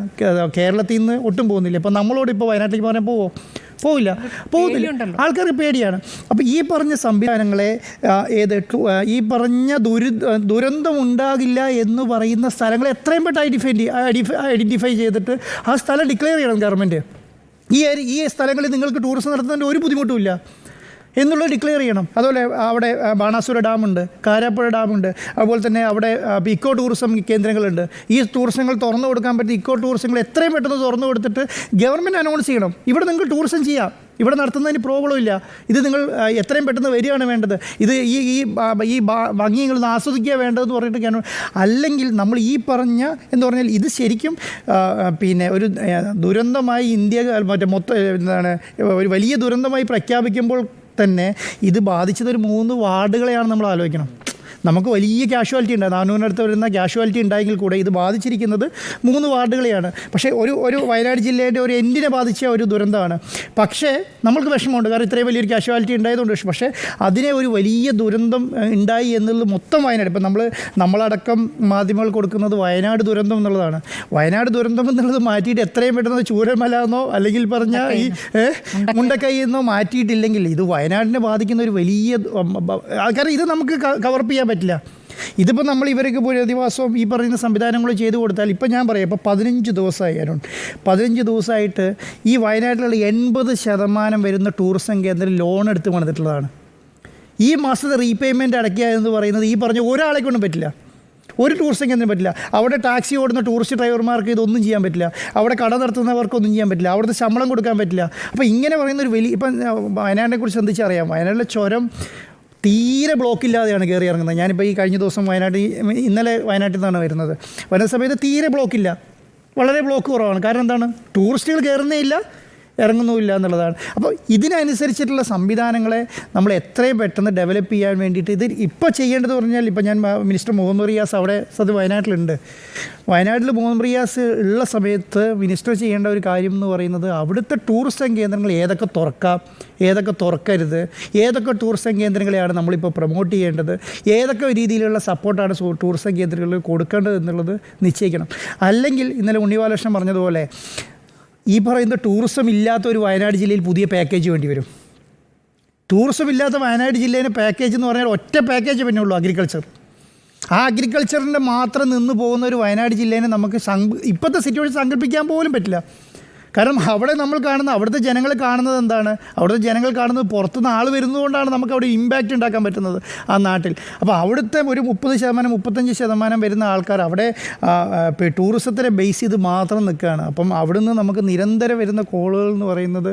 കേരളത്തിൽ നിന്ന് ഒട്ടും പോകുന്നില്ല. ഇപ്പോൾ നമ്മളോട് ഇപ്പോൾ വയനാട്ടിലേക്ക് പറഞ്ഞാൽ പോകുന്നില്ല. ആൾക്കാർക്ക് പേടിയാണ്. അപ്പോൾ ഈ പറഞ്ഞ സംവിധാനങ്ങളെ ഈ പറഞ്ഞ ദുരന്തം ഉണ്ടാകില്ല എന്ന് പറയുന്ന സ്ഥലങ്ങളെ എത്രയും പെട്ടെന്ന് ഐഡൻറ്റിഫൈ ചെയ്തിട്ട് ആ സ്ഥലം ഡിക്ലെയർ ചെയ്യണം ഗവൺമെൻറ്. ഈ സ്ഥലങ്ങളിൽ നിങ്ങൾക്ക് ടൂറിസം നടത്തുന്നതിൻ്റെ ഒരു ബുദ്ധിമുട്ടുമില്ല. എന്നുള്ളത് ഡിക്ലെയർ ചെയ്യണം. അതുപോലെ അവിടെ ബാണാസുര ഡാമുണ്ട്, കാരാപ്പുഴ ഡാമുണ്ട്, അതുപോലെ തന്നെ അവിടെ ഇക്കോ ടൂറിസം കേന്ദ്രങ്ങളുണ്ട്. ഈ ടൂറിസങ്ങൾ തുറന്നു കൊടുക്കാൻ പറ്റുന്ന ഇക്കോ ടൂറിസങ്ങൾ എത്രയും പെട്ടെന്ന് തുറന്നു കൊടുത്തിട്ട് ഗവൺമെൻറ് അനൗൺസ് ചെയ്യണം, ഇവിടെ നിങ്ങൾക്ക് ടൂറിസം ചെയ്യാം, ഇവിടെ നടത്തുന്നതിന് പ്രോബ്ലം ഇല്ല, ഇത് നിങ്ങൾ എത്രയും പെട്ടെന്ന് വരികയാണ് വേണ്ടത്, ഇത് ഈ ഭംഗി നിങ്ങളൊന്ന് ആസ്വദിക്കുക വേണ്ടതെന്ന് പറഞ്ഞിട്ടൊക്കെയാണ്. അല്ലെങ്കിൽ നമ്മൾ ഈ പറഞ്ഞ എന്ന് പറഞ്ഞാൽ ഇത് ശരിക്കും പിന്നെ ഒരു ദുരന്തമായി ഇന്ത്യ മൊത്തം ഒരു വലിയ ദുരന്തമായി പ്രഖ്യാപിക്കുമ്പോൾ തന്നെ ഇത് ബാധിച്ചത് ഒരു 3 വാർഡുകളെയാണ് നമ്മൾ ആലോചിക്കണം. നമുക്ക് വലിയ കാഷ്വാലിറ്റി ഉണ്ട്, 400-അടുത്ത് വരുന്ന കാഷ്വാലിറ്റി ഉണ്ടായെങ്കിൽ കൂടെ ഇത് ബാധിച്ചിരിക്കുന്നത് 3 വാർഡുകളെയാണ്. പക്ഷേ ഒരു വയനാട് ജില്ലയുടെ ഒരു എൻഡിനെ ബാധിച്ച ഒരു ദുരന്തമാണ്. പക്ഷേ നമ്മൾക്ക് വിഷമമുണ്ട്, കാരണം ഇത്രയും വലിയൊരു കാഷ്വാലിറ്റി ഉണ്ടായതുകൊണ്ട്. പക്ഷേ അതിനെ ഒരു വലിയ ദുരന്തം ഉണ്ടായി എന്നുള്ളത് മൊത്തം വയനാട്, ഇപ്പം നമ്മളടക്കം മാധ്യമങ്ങൾ കൊടുക്കുന്നത് വയനാട് ദുരന്തം എന്നുള്ളതാണ്. വയനാട് ദുരന്തം എന്നുള്ളത് മാറ്റിയിട്ട് എത്രയും പെട്ടെന്ന് ചൂരൽമല എന്നോ അല്ലെങ്കിൽ പറഞ്ഞ ഈ മുണ്ടക്കൈ എന്നോ മാറ്റിയിട്ടില്ലെങ്കിൽ ഇത് വയനാടിനെ ബാധിക്കുന്ന ഒരു വലിയ, കാരണം ഇത് നമുക്ക് കവറപ്പ് ചെയ്യാൻ പറ്റില്ല. ഇതിപ്പോൾ നമ്മൾ ഇവർക്ക് പുനരധിവാസവും ഈ പറയുന്ന സംവിധാനങ്ങൾ ചെയ്തു കൊടുത്താൽ, ഇപ്പം ഞാൻ പറയാം, ഇപ്പോൾ 15 ദിവസമായി അരുൺ, 15 ദിവസമായിട്ട് ഈ വയനാട്ടിലുള്ള 80% വരുന്ന ടൂറിസം കേന്ദ്രം ലോൺ എടുത്ത് പണിതിട്ടുള്ളതാണ്. ഈ മാസത്തെ റീപേയ്മെൻറ്റ് അടയ്ക്കുക എന്ന് പറയുന്നത് ഈ പറഞ്ഞ ഒരാളെ കൊണ്ടും പറ്റില്ല, ഒരു ടൂറിസം കേന്ദ്രം പറ്റില്ല. അവിടെ ടാക്സി ഓടുന്ന ടൂറിസ്റ്റ് ഡ്രൈവർമാർക്ക് ഇതൊന്നും ചെയ്യാൻ പറ്റില്ല, അവിടെ കട നടത്തുന്നവർക്കൊന്നും ചെയ്യാൻ പറ്റില്ല, അവിടുത്തെ ശമ്പളം കൊടുക്കാൻ പറ്റില്ല. അപ്പോൾ ഇങ്ങനെ പറയുന്ന ഒരു വലിയ, ഇപ്പം വയനാടിനെക്കുറിച്ച് ശ്രദ്ധിച്ചറിയാം, വയനാട്ടിലെ ചുരം തീരെ ബ്ലോക്കില്ലാതെയാണ് കയറി ഇറങ്ങുന്നത്. ഞാനിപ്പോൾ ഈ കഴിഞ്ഞ ദിവസം ഇന്നലെ വയനാട്ടിൽ നിന്നാണ് വരുന്നത്. വരുന്ന സമയത്ത് തീരെ ബ്ലോക്കില്ല, വളരെ ബ്ലോക്ക് കുറവാണ്. കാരണം എന്താണ്? ടൂറിസ്റ്റുകൾ കയറുന്നേ ഇല്ല, ഇറങ്ങുന്നുമില്ല എന്നുള്ളതാണ്. അപ്പോൾ ഇതിനനുസരിച്ചിട്ടുള്ള സംവിധാനങ്ങളെ നമ്മൾ എത്രയും പെട്ടെന്ന് ഡെവലപ്പ് ചെയ്യാൻ വേണ്ടിയിട്ട് ഇത് ഇപ്പോൾ ചെയ്യേണ്ടത് പറഞ്ഞാൽ, ഇപ്പോൾ ഞാൻ മിനിസ്റ്റർ മുഹമ്മദ് റിയാസ് അവിടെ വയനാട്ടിലുണ്ട്. വയനാട്ടിൽ മുഹമ്മദ് റിയാസ് ഉള്ള സമയത്ത് മിനിസ്റ്റർ ചെയ്യേണ്ട ഒരു കാര്യം എന്ന് പറയുന്നത് അവിടുത്തെ ടൂറിസം കേന്ദ്രങ്ങൾ ഏതൊക്കെ തുറക്കാം, ഏതൊക്കെ തുറക്കരുത്, ഏതൊക്കെ ടൂറിസം കേന്ദ്രങ്ങളെയാണ് നമ്മളിപ്പോൾ പ്രൊമോട്ട് ചെയ്യേണ്ടത്, ഏതൊക്കെ രീതിയിലുള്ള സപ്പോർട്ടാണ് ടൂറിസം കേന്ദ്രങ്ങളിൽ കൊടുക്കേണ്ടത് എന്നുള്ളത് നിശ്ചയിക്കണം. അല്ലെങ്കിൽ ഇന്നലെ ഉണ്ണിബാലകൃഷ്ണൻ പറഞ്ഞതുപോലെ ഈ പറയുന്ന ടൂറിസം ഇല്ലാത്ത ഒരു വയനാട് ജില്ലയിൽ പുതിയ പാക്കേജ് വേണ്ടി വരും. ടൂറിസം ഇല്ലാത്ത വയനാട് ജില്ലേൻ്റെ പാക്കേജ് എന്ന് പറഞ്ഞാൽ ഒറ്റ പാക്കേജ് പിന്നെ ഉള്ളൂ, അഗ്രികൾച്ചർ. ആ അഗ്രികൾച്ചറിൻ്റെ മാത്രം നിന്ന് പോകുന്ന ഒരു വയനാട് ജില്ലേനെ നമുക്ക് ഇപ്പോഴത്തെ സിറ്റുവേഷൻ സങ്കല്പിക്കാൻ പോലും പറ്റില്ല. കാരണം അവിടെ നമ്മൾ കാണുന്ന, അവിടുത്തെ ജനങ്ങൾ കാണുന്നത് എന്താണ്? അവിടുത്തെ ജനങ്ങൾ കാണുന്നത് പുറത്തുനിന്ന് ആൾ വരുന്നതുകൊണ്ടാണ് നമുക്ക് അവിടെ ഇമ്പാക്റ്റ് ഉണ്ടാക്കാൻ പറ്റുന്നത് ആ നാട്ടിൽ. അപ്പോൾ അവിടുത്തെ ഒരു 30%, 35% വരുന്ന ആൾക്കാർ അവിടെ ടൂറിസത്തിനെ ബേസ് ചെയ്ത് മാത്രം നിൽക്കുകയാണ്. അപ്പം അവിടുന്ന് നമുക്ക് നിരന്തരം വരുന്ന കോളുകൾ എന്ന് പറയുന്നത്,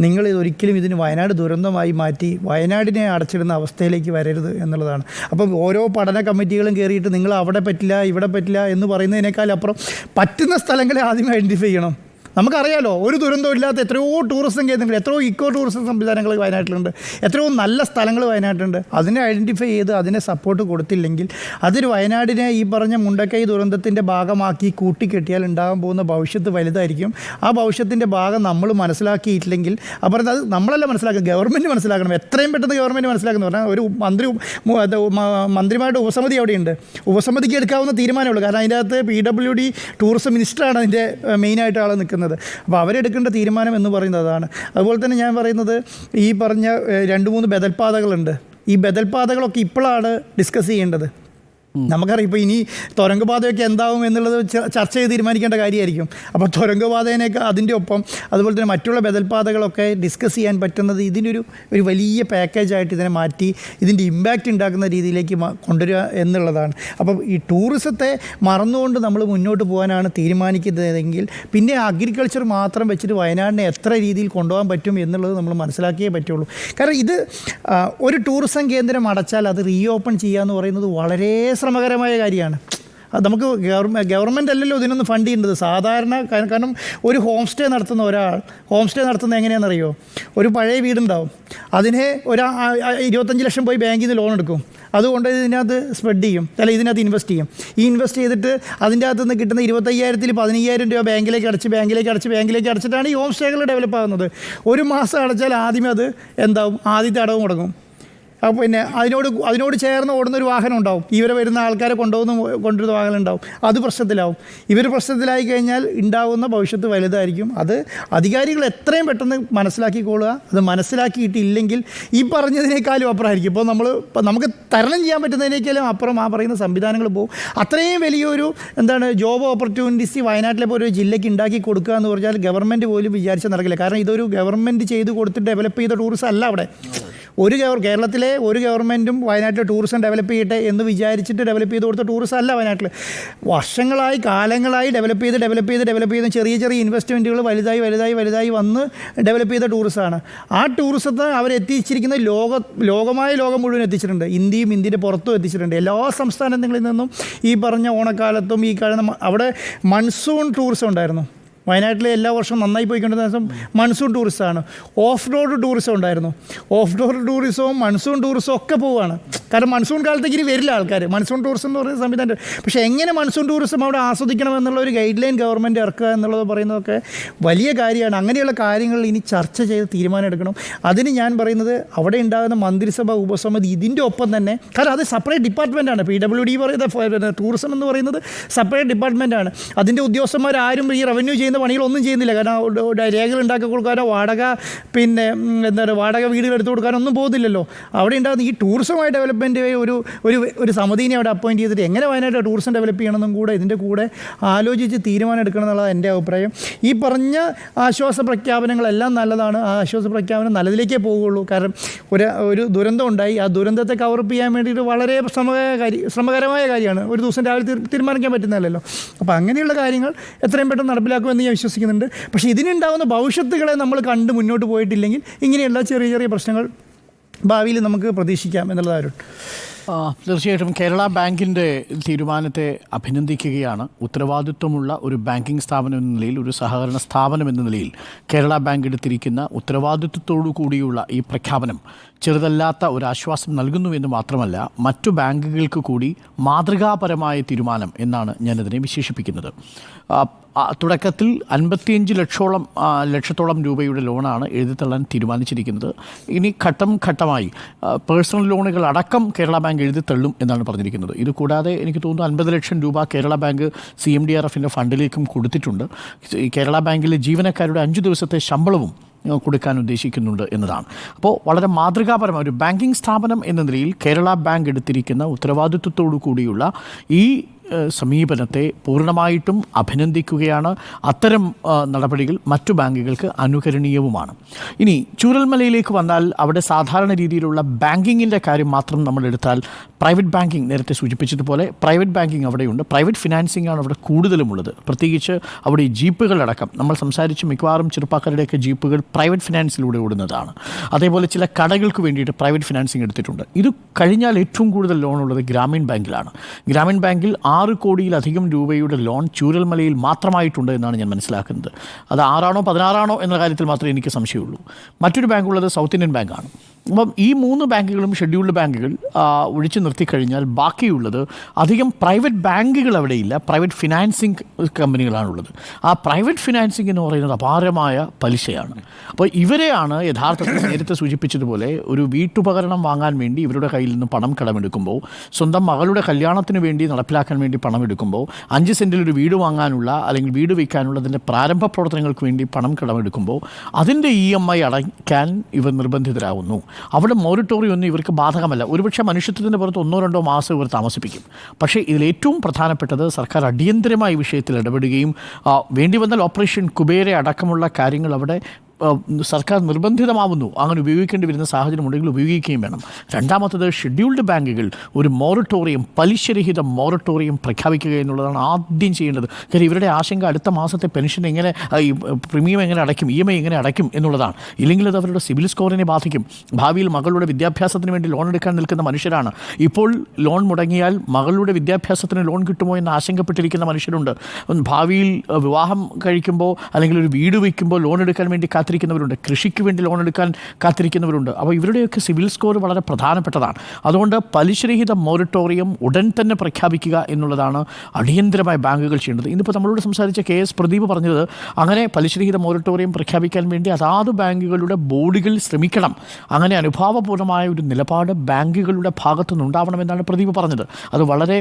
നിങ്ങൾ ഒരിക്കലും ഇതിന് വയനാട് ദുരന്തമായി മാറ്റി വയനാടിനെ അടച്ചിടുന്ന അവസ്ഥയിലേക്ക് വരരുത് എന്നുള്ളതാണ്. അപ്പം ഓരോ പഠന കമ്മിറ്റികളും കയറിയിട്ട് നിങ്ങൾ അവിടെ പറ്റില്ല ഇവിടെ പറ്റില്ല എന്ന് പറയുന്നതിനേക്കാൾ അപ്പുറം പറ്റുന്ന സ്ഥലങ്ങളെ ആദ്യം ഐഡൻറ്റിഫൈ ചെയ്യണം. നമുക്കറിയാലോ, ഒരു ദുരന്തവും ഇല്ലാത്ത എത്രയോ ടൂറിസം കേന്ദ്രങ്ങൾ, എത്രയോ ഇക്കോ ടൂറിസം സംവിധാനങ്ങൾ വയനാട്ടിലുണ്ട്, എത്രയോ നല്ല സ്ഥലങ്ങൾ വയനാട്ടിലുണ്ട്. അതിനെ ഐഡൻറ്റിഫൈ ചെയ്ത് അതിനെ സപ്പോർട്ട് കൊടുത്തില്ലെങ്കിൽ അതൊരു വയനാടിനെ ഈ പറഞ്ഞ മുണ്ടക്കൈ ദുരന്തത്തിൻ്റെ ഭാഗമാക്കി കൂട്ടിക്കെട്ടിയാൽ ഉണ്ടാകാൻ പോകുന്ന ഭവിഷ്യത്ത് വലുതായിരിക്കും. ആ ഭവിഷ്യത്തിൻ്റെ ഭാഗം നമ്മൾ മനസ്സിലാക്കിയിട്ടില്ലെങ്കിൽ, അപ്പോൾ അത് നമ്മളല്ല മനസ്സിലാക്കുക, ഗവൺമെൻറ് മനസ്സിലാക്കണം. എത്രയും പെട്ടെന്ന് ഗവൺമെൻറ് മനസ്സിലാക്കുന്നു പറഞ്ഞാൽ ഒരു മന്ത്രിമാരുടെ ഉപസമിതി അവിടെയുണ്ട്. ഉപസമിതിക്ക് എടുക്കാവുന്ന തീരുമാനമുള്ളൂ. കാരണം അതിൻ്റെ അകത്ത് PWD ടൂറിസം മിനിസ്റ്ററാണ് അതിൻ്റെ മെയിനായിട്ട് ആൾ നിൽക്കുന്നത്. അപ്പോൾ അവരെടുക്കേണ്ട തീരുമാനം എന്ന് പറയുന്നത് അതാണ്. അതുപോലെ തന്നെ ഞാൻ പറയുന്നത്, ഈ പറഞ്ഞ 2-3 ബദൽപാതകളുണ്ട്. ഈ ബദൽപാതകളൊക്കെ ഇപ്പോഴാണ് ഡിസ്കസ് ചെയ്യേണ്ടത്. നമുക്കറിയാം ഇപ്പോൾ ഇനി തുരങ്കപാതയൊക്കെ എന്താവും എന്നുള്ളത് ചർച്ച ചെയ്ത് തീരുമാനിക്കേണ്ട കാര്യമായിരിക്കും. അപ്പോൾ തുരങ്കപാതേനൊക്കെ അതിൻ്റെ ഒപ്പം അതുപോലെ തന്നെ മറ്റുള്ള ബദൽപാതകളൊക്കെ ഡിസ്കസ് ചെയ്യാൻ പറ്റുന്നത് ഇതിനൊരു വലിയ പാക്കേജായിട്ട് ഇതിനെ മാറ്റി ഇതിൻ്റെ ഇമ്പാക്റ്റ് ഉണ്ടാക്കുന്ന രീതിയിലേക്ക് കൊണ്ടുവരിക എന്നുള്ളതാണ്. അപ്പം ഈ ടൂറിസത്തെ മറന്നുകൊണ്ട് നമ്മൾ മുന്നോട്ട് പോകാനാണ് തീരുമാനിക്കുന്നതെങ്കിൽ പിന്നെ അഗ്രികൾച്ചർ മാത്രം വെച്ചിട്ട് വയനാടിനെ എത്ര രീതിയിൽ കൊണ്ടുപോകാൻ പറ്റും എന്നുള്ളത് നമ്മൾ മനസ്സിലാക്കിയേ പറ്റുള്ളൂ. കാരണം ഇത് ഒരു ടൂറിസം കേന്ദ്രം അടച്ചാൽ അത് റീഓപ്പൺ ചെയ്യുക എന്ന് പറയുന്നത് വളരെ ശ്രമകരമായ കാര്യമാണ്. അത് നമുക്ക് ഗവൺമെൻറ് അല്ലല്ലോ ഇതിനൊന്ന് ഫണ്ട് ചെയ്യേണ്ടത്. സാധാരണ, കാരണം ഒരു ഹോം സ്റ്റേ നടത്തുന്ന ഒരാൾ ഹോം സ്റ്റേ നടത്തുന്നത് എങ്ങനെയാണെന്നറിയോ? ഒരു പഴയ വീടുണ്ടാവും, അതിനെ 25 ലക്ഷം പോയി ബാങ്കിൽ നിന്ന് ലോൺ എടുക്കും, അതുകൊണ്ട് ഇതിനകത്ത് സ്പ്രെഡ് ചെയ്യും, അല്ലെങ്കിൽ ഇതിനകത്ത് ഇൻവെസ്റ്റ് ചെയ്യും. ഈ ഇൻവെസ്റ്റ് ചെയ്തിട്ട് അതിൻ്റെ അകത്ത് നിന്ന് കിട്ടുന്ന 25,000-ൽ 15,000 രൂപ ബാങ്കിലേക്ക് അടച്ചിട്ടാണ് ഈ ഹോം സ്റ്റേകൾ ഡെവലപ്പ് ആകുന്നത്. ഒരു മാസം അടച്ചാൽ ആദ്യമേ അത് എന്താവും? ആദ്യത്തെ അടവ് മുടങ്ങും. അപ്പോൾ പിന്നെ അതിനോട് ചേർന്ന് ഓടുന്നൊരു വാഹനം ഉണ്ടാവും, ഇവരെ വരുന്ന ആൾക്കാരെ കൊണ്ടുവരുന്ന വാഹനം ഉണ്ടാവും, അത് പ്രശ്നത്തിലാവും. ഇവർ പ്രശ്നത്തിലായി കഴിഞ്ഞാൽ ഉണ്ടാകുന്ന ഭവിഷ്യത്ത് വലുതായിരിക്കും. അത് അധികാരികൾ എത്രയും പെട്ടെന്ന് മനസ്സിലാക്കിക്കൊള്ളുക. അത് മനസ്സിലാക്കിയിട്ടില്ലെങ്കിൽ ഈ പറഞ്ഞതിനേക്കാളും അപ്പുറമായിരിക്കും. ഇപ്പോൾ നമുക്ക് തരണം ചെയ്യാൻ പറ്റുന്നതിനേക്കാളും അപ്പുറം ആ പറയുന്ന സംവിധാനങ്ങൾ പോകും. അത്രയും വലിയൊരു ജോബ് ഓപ്പർച്യൂണിറ്റീസ് വയനാട്ടിലെ പോലെ ഒരു ജില്ലയ്ക്ക് ഉണ്ടാക്കി കൊടുക്കുക എന്ന് പറഞ്ഞാൽ ഗവൺമെൻറ് പോലും വിചാരിച്ചാൽ നടക്കില്ല. കാരണം ഇതൊരു ഗവൺമെൻറ് ചെയ്ത് കൊടുത്ത് ഡെവലപ്പ് ചെയ്ത ടൂറിസം അല്ല. അവിടെ കേരളത്തിലെ ഒരു ഗവൺമെൻറ്റും വയനാട്ടിലെ ടൂറിസം ഡെവലപ്പ് ചെയ്യട്ടെ എന്ന് വിചാരിച്ചിട്ട് ഡെവലപ്പ് ചെയ്ത് കൊടുത്ത ടൂറിസം അല്ല വയനാട്ടിൽ. വർഷങ്ങളായി കാലങ്ങളായി ഡെവലപ്പ് ചെയ്ത് ചെറിയ ചെറിയ ഇൻവെസ്റ്റ്മെൻറ്റുകൾ വലുതായി വന്ന് ഡെവലപ്പ് ചെയ്ത ടൂറിസമാണ്. ആ ടൂറിസത്തെ അവരെത്തിച്ചിരിക്കുന്നത് ലോകം മുഴുവൻ എത്തിച്ചിട്ടുണ്ട്. ഇന്ത്യയുടെ പുറത്തും എത്തിച്ചിട്ടുണ്ട്. എല്ലാ സംസ്ഥാനങ്ങളിൽ നിന്നും ഈ പറഞ്ഞ ഓണക്കാലത്തും ഈ കാണുന്ന അവിടെ മൺസൂൺ ടൂറിസം ഉണ്ടായിരുന്നു. വയനാട്ടിലെ എല്ലാ വർഷവും നന്നായി പോയിക്കൊണ്ടിരുന്ന ദിവസം മൺസൂൺ ടൂറിസമാണ്. ഓഫ് റോഡ് ടൂറിസം ഉണ്ടായിരുന്നു. ഓഫ് റോഡ് ടൂറിസവും മൺസൂൺ ടൂറിസവും ഒക്കെ പോവുകയാണ്. കാരണം മൺസൂൺ കാലത്തേക്ക് ഇനി വരില്ല ആൾക്കാർ. മൺസൂൺ ടൂറിസം എന്ന് പറയുന്ന സംവിധാനം. പക്ഷേ എങ്ങനെ മൺസൂൺ ടൂറിസം അവിടെ ആസ്വദിക്കണം എന്നുള്ള ഒരു ഗൈഡ് ലൈൻ ഗവൺമെൻറ് ഇറക്കുക എന്നുള്ളത് പറയുന്നതൊക്കെ വലിയ കാര്യമാണ്. അങ്ങനെയുള്ള കാര്യങ്ങൾ ഇനി ചർച്ച ചെയ്ത് തീരുമാനം എടുക്കണം. അതിന് ഞാൻ പറയുന്നത് അവിടെ ഉണ്ടാകുന്ന മന്ത്രിസഭ ഉപസമിതി ഇതിൻ്റെ ഒപ്പം തന്നെ, കാരണം അത് സെപ്പറേറ്റ് ഡിപ്പാർട്ട്മെൻറ്റാണ്. PWD പറയുന്ന ടൂറിസം എന്ന് പറയുന്നത് സെപ്പറേറ്റ് ഡിപ്പാർട്ട്മെൻറ്റാണ്. അതിൻ്റെ ഉദ്യോഗസ്ഥന്മാരാരും ഈ റവന്യൂ ചെയ്യുന്ന പണികളൊന്നും ചെയ്യുന്നില്ല. കാരണം രേഖകൾ ഉണ്ടാക്കി കൊടുക്കാനോ വാടക വീടുകൾ എടുത്തു കൊടുക്കാനോ ഒന്നും പോകുന്നില്ലല്ലോ. അവിടെ ഉണ്ടാകുന്ന ഈ ടൂറിസമായി ഡെവലപ്മെൻറ്റ് ഒരു സമിതിനെ അവിടെ അപ്പോയിൻറ്റ് ചെയ്തിട്ട് എങ്ങനെ വയനാട് ടൂറിസം ഡെവലപ്പ് ചെയ്യണമെന്നും കൂടെ ഇതിൻ്റെ കൂടെ ആലോചിച്ച് തീരുമാനം എടുക്കണം എന്നുള്ളത് എൻ്റെ അഭിപ്രായം. ഈ പറഞ്ഞ ആശ്വാസ പ്രഖ്യാപനങ്ങളെല്ലാം നല്ലതാണ്. ആ ആശ്വാസ പ്രഖ്യാപനം നല്ലതിലേക്കേ പോവുകയുള്ളൂ. കാരണം ഒരു ദുരന്തം ഉണ്ടായി. ആ ദുരന്തത്തെ കവറപ്പ് ചെയ്യാൻ വേണ്ടിയിട്ട് വളരെ ശ്രമകരമായ കാര്യമാണ്. ഒരു ദിവസം രാവിലെ തീരുമാനിക്കാൻ പറ്റുന്നതല്ലല്ലോ. അപ്പോൾ അങ്ങനെയുള്ള കാര്യങ്ങൾ എത്രയും പെട്ടെന്ന് നടപ്പിലാക്കുമെന്ന് ഞാൻ വിശ്വസിക്കുന്നുണ്ട്. പക്ഷേ ഇതിനുണ്ടാകുന്ന ഭവിഷ്യത്തുകളെ നമ്മൾ കണ്ട് മുന്നോട്ട് പോയിട്ടില്ലെങ്കിൽ ഇങ്ങനെയുള്ള ചെറിയ ചെറിയ പ്രശ്നങ്ങൾ ഭാവിയിൽ നമുക്ക് പ്രതീക്ഷിക്കാം എന്നുള്ളതായിരുന്നു. തീർച്ചയായിട്ടും കേരള ബാങ്കിൻ്റെ തീരുമാനത്തെ അഭിനന്ദിക്കുകയാണ്. ഉത്തരവാദിത്വമുള്ള ഒരു ബാങ്കിങ് സ്ഥാപനം എന്ന നിലയിൽ, ഒരു സഹകരണ സ്ഥാപനം എന്ന നിലയിൽ കേരള ബാങ്ക് എടുത്തിരിക്കുന്ന ഉത്തരവാദിത്വത്തോടു കൂടിയുള്ള ഈ പ്രഖ്യാപനം ചെറുതല്ലാത്ത ഒരു ആശ്വാസം നൽകുന്നുവെന്ന് മാത്രമല്ല, മറ്റു ബാങ്കുകൾക്ക് കൂടി മാതൃകാപരമായ തീരുമാനം എന്നാണ് ഞാനതിനെ വിശേഷിപ്പിക്കുന്നത്. തുടക്കത്തിൽ 55 ലക്ഷത്തോളം രൂപയുടെ ലോണാണ് എഴുതിത്തള്ളാൻ തീരുമാനിച്ചിരിക്കുന്നത്. ഇനി ഘട്ടം ഘട്ടമായി പേഴ്സണൽ ലോണുകൾ അടക്കം കേരള ബാങ്ക് എഴുതിത്തള്ളും എന്നാണ് പറഞ്ഞിരിക്കുന്നത്. ഇത് കൂടാതെ എനിക്ക് തോന്നുന്നു 50 ലക്ഷം രൂപ കേരള ബാങ്ക് CMDRFൻ്റെ ഫണ്ടിലേക്കും കൊടുത്തിട്ടുണ്ട്. ഈ കേരള ബാങ്കിലെ ജീവനക്കാരുടെ 5 ദിവസത്തെ ശമ്പളവും കൊടുക്കാൻ ഉദ്ദേശിക്കുന്നുണ്ട് എന്നതാണ്. അപ്പോൾ വളരെ മാതൃകാപരമായ ഒരു ബാങ്കിങ് സ്ഥാപനം എന്ന നിലയിൽ കേരള ബാങ്ക് എടുത്തിരിക്കുന്ന ഉത്തരവാദിത്വത്തോടു കൂടിയുള്ള ഈ സമീപനത്തെ പൂർണ്ണമായിട്ടും അഭിനന്ദിക്കുകയാണ്. അത്തരം നടപടികൾ മറ്റു ബാങ്കുകൾക്ക് അനുകരണീയവുമാണ്. ഇനി ചൂരൽമലയിലേക്ക് വന്നാൽ അവിടെ സാധാരണ രീതിയിലുള്ള ബാങ്കിങ്ങിൻ്റെ കാര്യം മാത്രം നമ്മളെടുത്താൽ പ്രൈവറ്റ് ബാങ്കിങ്, നേരത്തെ സൂചിപ്പിച്ചതുപോലെ പ്രൈവറ്റ് ബാങ്കിങ് അവിടെയുണ്ട്. പ്രൈവറ്റ് ഫിനാൻസിംഗ് ആണ് അവിടെ കൂടുതലുമുള്ളത്. പ്രത്യേകിച്ച് അവിടെ ഈ ജീപ്പുകളടക്കം നമ്മൾ സംസാരിച്ച് മിക്കവാറും ചെറുപ്പക്കാരുടെയൊക്കെ ജീപ്പുകൾ പ്രൈവറ്റ് ഫിനാൻസിലൂടെ ഓടുന്നതാണ്. അതേപോലെ ചില കടകൾക്ക് വേണ്ടിയിട്ട് പ്രൈവറ്റ് ഫിനാൻസിങ് എടുത്തിട്ടുണ്ട്. ഇത് കഴിഞ്ഞാൽ ഏറ്റവും കൂടുതൽ ലോണുള്ളത് ഗ്രാമീൺ ബാങ്കിലാണ്. ഗ്രാമീൺ ബാങ്കിൽ 6 കോടിയിലധികം രൂപയുടെ ലോൺ ചൂരൽമലയിൽ മാത്രമായിട്ടുണ്ട് എന്നാണ് ഞാൻ മനസ്സിലാക്കുന്നത്. അത് 6 ആണോ 16 എന്ന കാര്യത്തിൽ മാത്രമേ എനിക്ക് സംശയമുള്ളൂ. മറ്റൊരു ബാങ്കുള്ളത് സൗത്ത് ഇന്ത്യൻ ബാങ്കാണ്. അപ്പം ഈ 3 ബാങ്കുകളും ഷെഡ്യൂൾഡ് ബാങ്കുകൾ ഒഴിച്ചു നിർത്തിക്കഴിഞ്ഞാൽ ബാക്കിയുള്ളത് അധികം പ്രൈവറ്റ് ബാങ്കുകൾ അവിടെയില്ല, പ്രൈവറ്റ് ഫിനാൻസിങ് കമ്പനികളാണുള്ളത്. ആ പ്രൈവറ്റ് ഫിനാൻസിങ് എന്ന് പറയുന്നത് അപാരമായ പലിശയാണ്. അപ്പോൾ ഇവരെയാണ് യഥാർത്ഥത്തിൽ നേരത്തെ സൂചിപ്പിച്ചതുപോലെ ഒരു വീട്ടുപകരണം വാങ്ങാൻ വേണ്ടി ഇവരുടെ കയ്യിൽ നിന്ന് പണം കടമെടുക്കുമ്പോൾ, സ്വന്തം മകളുടെ കല്യാണത്തിന് വേണ്ടി നടപ്പിലാക്കാൻ വേണ്ടി പണം എടുക്കുമ്പോൾ, 5 സെൻറ്റിൽ ഒരു വീട് വാങ്ങാനുള്ള അല്ലെങ്കിൽ വീട് വയ്ക്കാനുള്ളതിൻ്റെ പ്രാരംഭ പ്രവർത്തനങ്ങൾക്ക് വേണ്ടി പണം കടമെടുക്കുമ്പോൾ അതിൻ്റെ EMI അടയ്ക്കാൻ ഇവർ നിർബന്ധിതരാകുന്നു. അവിടെ മൊറട്ടോറിയം ഒന്നും ഇവർക്ക് ബാധകമല്ല. ഒരുപക്ഷെ മനുഷ്യത്വത്തിൻ്റെ പുറത്ത് 1-2 മാസം ഇവർ താമസിപ്പിക്കും. പക്ഷേ ഇതിലേറ്റവും പ്രധാനപ്പെട്ടത് സർക്കാർ അടിയന്തരമായി വിഷയത്തിൽ ഇടപെടുകയും വേണ്ടി വന്നാൽ ഓപ്പറേഷൻ കുബേര അടക്കമുള്ള കാര്യങ്ങൾ അവിടെ സർക്കാർ നിർബന്ധിതമാവുന്നു. അങ്ങനെ ഉപയോഗിക്കേണ്ടി വരുന്ന സാഹചര്യം ഉണ്ടെങ്കിൽ ഉപയോഗിക്കുകയും വേണം. രണ്ടാമത്തത് ഷെഡ്യൂൾഡ് ബാങ്കുകൾ ഒരു മൊറട്ടോറിയം, പലിശരഹിത മൊറട്ടോറിയം പ്രഖ്യാപിക്കുക എന്നുള്ളതാണ് ആദ്യം ചെയ്യേണ്ടത്. കാര്യം ഇവരുടെ ആശങ്ക അടുത്ത മാസത്തെ പെൻഷൻ എങ്ങനെ, പ്രീമിയം എങ്ങനെ അടയ്ക്കും, EMI എങ്ങനെ അടയ്ക്കും എന്നുള്ളതാണ്. ഇല്ലെങ്കിൽ അത് അവരുടെ സിവിൽ സ്കോറിനെ ബാധിക്കും. ഭാവിയിൽ മകളുടെ വിദ്യാഭ്യാസത്തിന് വേണ്ടി ലോൺ എടുക്കാൻ നിൽക്കുന്ന മനുഷ്യരാണ്. ഇപ്പോൾ ലോൺ മുടങ്ങിയാൽ മകളുടെ വിദ്യാഭ്യാസത്തിന് ലോൺ കിട്ടുമോ എന്ന് ആശങ്കപ്പെട്ടിരിക്കുന്ന മനുഷ്യരുണ്ട്. ഭാവിയിൽ വിവാഹം കഴിക്കുമ്പോൾ അല്ലെങ്കിൽ ഒരു വീട് വയ്ക്കുമ്പോൾ ലോൺ എടുക്കാൻ വേണ്ടി കാത്തിരിക്കുന്നവരുണ്ട്. കൃഷിക്ക് വേണ്ടി ലോൺ എടുക്കാൻ കാത്തിരിക്കുന്നവരുണ്ട്. അപ്പോൾ ഇവരുടെയൊക്കെ സിവിൽ സ്കോർ വളരെ പ്രധാനപ്പെട്ടതാണ്. അതുകൊണ്ട് പലിശരഹിത മൊറട്ടോറിയം ഉടൻ തന്നെ പ്രഖ്യാപിക്കുക എന്നുള്ളതാണ് അടിയന്തരമായ ബാങ്കുകൾ ചെയ്യേണ്ടത്. ഇന്നിപ്പോൾ നമ്മളോട് സംസാരിച്ച KS പ്രദീപ് പറഞ്ഞത് അങ്ങനെ പലിശരഹിത മൊറട്ടോറിയം പ്രഖ്യാപിക്കാൻ വേണ്ടി അതാത് ബാങ്കുകളുടെ ബോർഡുകൾ ശ്രമിക്കണം. അങ്ങനെ അനുഭാവപൂർണ്ണമായ ഒരു നിലപാട് ബാങ്കുകളുടെ ഭാഗത്തു നിന്നുണ്ടാവണമെന്നാണ് പ്രദീപ് പറഞ്ഞത്. അത് വളരെ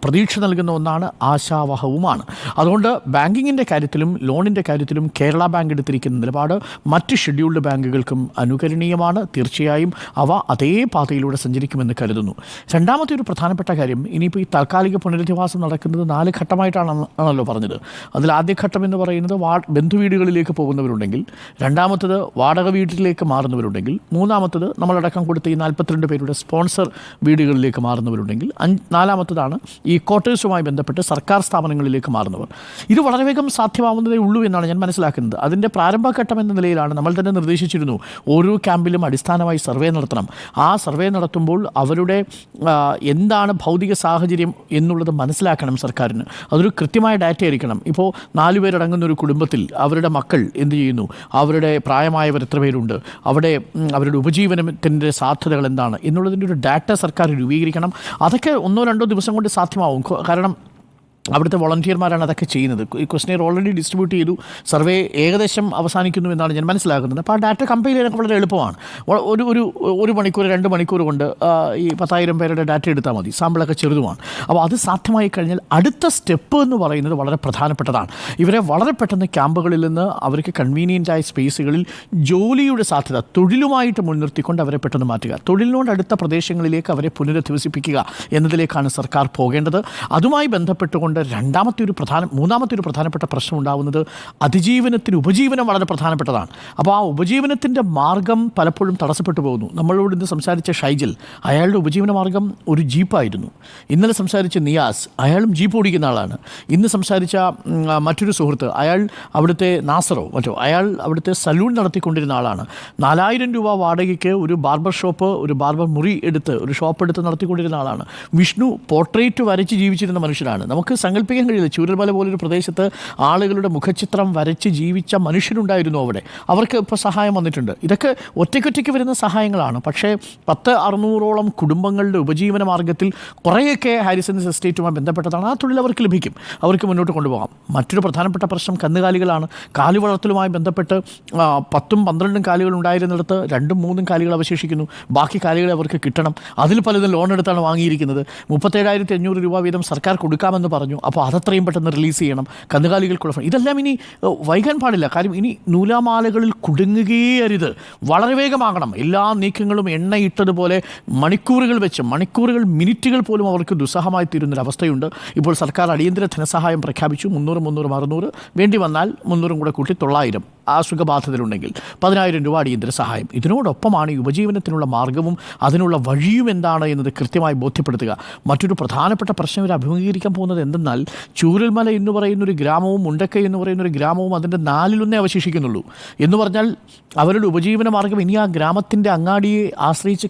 പ്രതീക്ഷ നൽകുന്ന ഒന്നാണ്, ആശാവഹവുമാണ്. അതുകൊണ്ട് ബാങ്കിങ്ങിൻ്റെ കാര്യത്തിലും ലോണിൻ്റെ കാര്യത്തിലും കേരള ബാങ്ക് എടുത്തിരിക്കുന്ന നിലപാട് മറ്റ് ഷെഡ്യൂൾഡ് ബാങ്കുകൾക്കും അനുകരണീയമാണ്. തീർച്ചയായും അവ അതേ പാതയിലൂടെ സഞ്ചരിക്കുമെന്ന് കരുതുന്നു. രണ്ടാമത്തെ ഒരു പ്രധാനപ്പെട്ട കാര്യം, ഇനിയിപ്പോൾ ഈ താൽക്കാലിക പുനരധിവാസം നടക്കുന്നത് 4 ഘട്ടമായിട്ടാണല്ലോ പറഞ്ഞത്. അതിൽ ആദ്യഘട്ടം എന്ന് പറയുന്നത് ബന്ധുവീടുകളിലേക്ക് പോകുന്നവരുണ്ടെങ്കിൽ, രണ്ടാമത്തത് വാടക വീട്ടിലേക്ക് മാറുന്നവരുണ്ടെങ്കിൽ, മൂന്നാമത്തത് നമ്മളടക്കം കൊടുത്ത ഈ 42 പേരുടെ സ്പോൺസർ വീടുകളിലേക്ക് മാറുന്നവരുണ്ടെങ്കിൽ, നാലാമത്തതാണ് ഈ ക്വാർട്ടേഴ്സുമായി ബന്ധപ്പെട്ട് സർക്കാർ സ്ഥാപനങ്ങളിലേക്ക് മാറുന്നവർ. ഇത് വളരെ വേഗം സാധ്യമാവുന്നതേ ഉള്ളൂ എന്നാണ് ഞാൻ മനസ്സിലാക്കുന്നത്. അതിൻ്റെ പ്രാരംഭഘട്ടം എന്ന നിലയിലാണ് നമ്മൾ തന്നെ നിർദ്ദേശിച്ചിരുന്നു, ഓരോ ക്യാമ്പിലും അടിസ്ഥാനമായി സർവേ നടത്തണം. ആ സർവേ നടത്തുമ്പോൾ അവരുടെ എന്താണ് ഭൗതിക സാഹചര്യം എന്നുള്ളത് മനസ്സിലാക്കണം സർക്കാരിന്. അതൊരു കൃത്യമായ ഡാറ്റ ആയിരിക്കണം. ഇപ്പോൾ 4 പേരടങ്ങുന്ന ഒരു കുടുംബത്തിൽ അവരുടെ മക്കൾ എന്ത് ചെയ്യുന്നു, അവരുടെ പ്രായമായവർ എത്ര പേരുണ്ട്, അവിടെ അവരുടെ ഉപജീവനത്തിൻ്റെ സാധ്യതകൾ എന്താണ് എന്നുള്ളതിൻ്റെ ഒരു ഡാറ്റ സർക്കാർ രൂപീകരിക്കണം. അതൊക്കെ 1-2 ദിവസം കൊണ്ട് സാധ്യമാവും. കാരണം അവിടുത്തെ വോളണ്ടിയർമാരാണ് അതൊക്കെ ചെയ്യുന്നത്. ഈ ക്വസ്റ്റനെയർ ഓൾറെഡി ഡിസ്ട്രിബ്യൂട്ട് ചെയ്തു, സർവേ ഏകദേശം അവസാനിക്കുന്നു എന്നാണ് ഞാൻ മനസ്സിലാക്കുന്നത്. അപ്പോൾ ആ ഡാറ്റ കമ്പൈൽ ചെയ്യാനൊക്കെ വളരെ എളുപ്പമാണ്. ഒരു മണിക്കൂർ 2 മണിക്കൂർ കൊണ്ട് ഈ 10,000 പേരുടെ ഡാറ്റ എടുത്താൽ മതി. സാമ്പിളൊക്കെ ചെറുതുമാണ്. അപ്പോൾ അത് സാധ്യമായി കഴിഞ്ഞാൽ അടുത്ത സ്റ്റെപ്പ് എന്ന് പറയുന്നത് വളരെ പ്രധാനപ്പെട്ടതാണ്. ഇവരെ വളരെ പെട്ടെന്ന് ക്യാമ്പുകളിൽ നിന്ന് അവർക്ക് കൺവീനിയൻ്റായ സ്പേസുകളിൽ ജോലിയുടെ സാധ്യത തൊഴിലുമായിട്ട് മുൻനിർത്തിക്കൊണ്ട് അവരെ പെട്ടെന്ന് മാറ്റുക, തൊഴിലിനോട് അടുത്ത പ്രദേശങ്ങളിലേക്ക് അവരെ പുനരധിവസിപ്പിക്കുക എന്നതിലേക്കാണ് സർക്കാർ പോകേണ്ടത്. അതുമായി ബന്ധപ്പെട്ടുകൊണ്ട് മൂന്നാമത്തെ ഒരു പ്രധാനപ്പെട്ട പ്രശ്നം ഉണ്ടാകുന്നത് അതിജീവനത്തിന് ഉപജീവനം വളരെ പ്രധാനപ്പെട്ടതാണ്. അപ്പോൾ ആ ഉപജീവനത്തിൻ്റെ മാർഗം പലപ്പോഴും തടസ്സപ്പെട്ടു പോകുന്നു. നമ്മളോട് ഇന്ന് സംസാരിച്ച ഷൈജൽ, അയാളുടെ ഉപജീവന മാർഗം ഒരു ജീപ്പായിരുന്നു. ഇന്നലെ സംസാരിച്ച നിയാസ്, അയാളും ജീപ്പ് ഓടിക്കുന്ന ആളാണ്. ഇന്ന് സംസാരിച്ച മറ്റൊരു സുഹൃത്ത്, അയാൾ അവിടുത്തെ നാസറോ മറ്റോ, അയാൾ അവിടുത്തെ സലൂൺ നടത്തിക്കൊണ്ടിരുന്ന ആളാണ്. 4,000 രൂപ വാടകയ്ക്ക് ഒരു ബാർബർ മുറി എടുത്ത് ഒരു ഷോപ്പ് എടുത്ത് നടത്തിക്കൊണ്ടിരുന്ന ആളാണ്. വിഷ്ണു പോർട്രേറ്റ് വരച്ച് ജീവിച്ചിരുന്ന മനുഷ്യനാണ്. നമുക്ക് സങ്കല്പിക്കാൻ കഴിയില്ല, ചൂരൽമല പോലൊരു പ്രദേശത്ത് ആളുകളുടെ മുഖചിത്രം വരച്ച് ജീവിച്ച മനുഷ്യരുണ്ടായിരുന്നു അവിടെ. അവർക്ക് ഇപ്പോൾ സഹായം വന്നിട്ടുണ്ട്. ഇതൊക്കെ ഒറ്റയ്ക്കൊറ്റയ്ക്ക് വരുന്ന സഹായങ്ങളാണ്. പക്ഷേ 600-ഓളം കുടുംബങ്ങളുടെ ഉപജീവന മാർഗ്ഗത്തിൽ കുറേയൊക്കെ ഹാരിസൺസ് എസ്റ്റേറ്റുമായി ബന്ധപ്പെട്ടതാണ്. ആ തൊഴിൽ അവർക്ക് ലഭിക്കും, അവർക്ക് മുന്നോട്ട് കൊണ്ടുപോകാം. മറ്റൊരു പ്രധാനപ്പെട്ട പ്രശ്നം കന്നുകാലികളാണ്. കാലി വളർത്തലുമായി ബന്ധപ്പെട്ട് 10-12 കാലികൾ ഉണ്ടായിരുന്നിടത്ത് 2-3 കാലികൾ അവശേഷിക്കുന്നു. ബാക്കി കാലികളെ അവർക്ക് കിട്ടണം. അതിൽ പലതും ലോൺ എടുത്താണ് വാങ്ങിയിരിക്കുന്നത്. 37,500 രൂപ വീതം സർക്കാർ കൊടുക്കാമെന്ന് പറഞ്ഞു. അപ്പോൾ അതത്രയും പെട്ടെന്ന് റിലീസ് ചെയ്യണം. കന്നുകാലികൾക്കുള്ള ഇതെല്ലാം ഇനി വൈകാൻ പാടില്ല. കാര്യം ഇനി നൂലാമാലകളിൽ കുടുങ്ങുകയേ അരുത്. വളരെ വേഗമാകണം. എല്ലാ നീക്കങ്ങളും എണ്ണയിട്ടതുപോലെ മണിക്കൂറുകൾ മിനിറ്റുകൾ പോലും അവർക്ക് ദുസ്സഹമായി തീരുന്നൊരവസ്ഥയുണ്ട്. ഇപ്പോൾ സർക്കാർ അടിയന്തര ധനസഹായം പ്രഖ്യാപിച്ചു. 300, വേണ്ടി വന്നാൽ 300 കൂടെ കൂട്ടി 900 അസുഖബാധിതരുണ്ടെങ്കിൽ 10,000 രൂപ അടിയന്തര സഹായം. ഇതിനോടൊപ്പമാണ് ഈ ഉപജീവനത്തിനുള്ള മാർഗ്ഗവും അതിനുള്ള വഴിയും എന്താണ് എന്നത് കൃത്യമായി ബോധ്യപ്പെടുത്തുക. മറ്റൊരു പ്രധാനപ്പെട്ട പ്രശ്നം ഇവർ അഭിമുഖീകരിക്കാൻ പോകുന്നത് എന്തെന്നാൽ, ചൂരൽമല എന്ന് പറയുന്നൊരു ഗ്രാമവും മുണ്ടക്കൈ എന്ന് പറയുന്നൊരു ഗ്രാമവും അതിൻ്റെ 4-1 അവശേഷിക്കുന്നുള്ളൂ. എന്ന് പറഞ്ഞാൽ അവരുടെ ഉപജീവന മാർഗ്ഗം ഇനി ആ ഗ്രാമത്തിൻ്റെ അങ്ങാടിയെ ആശ്രയിച്ച്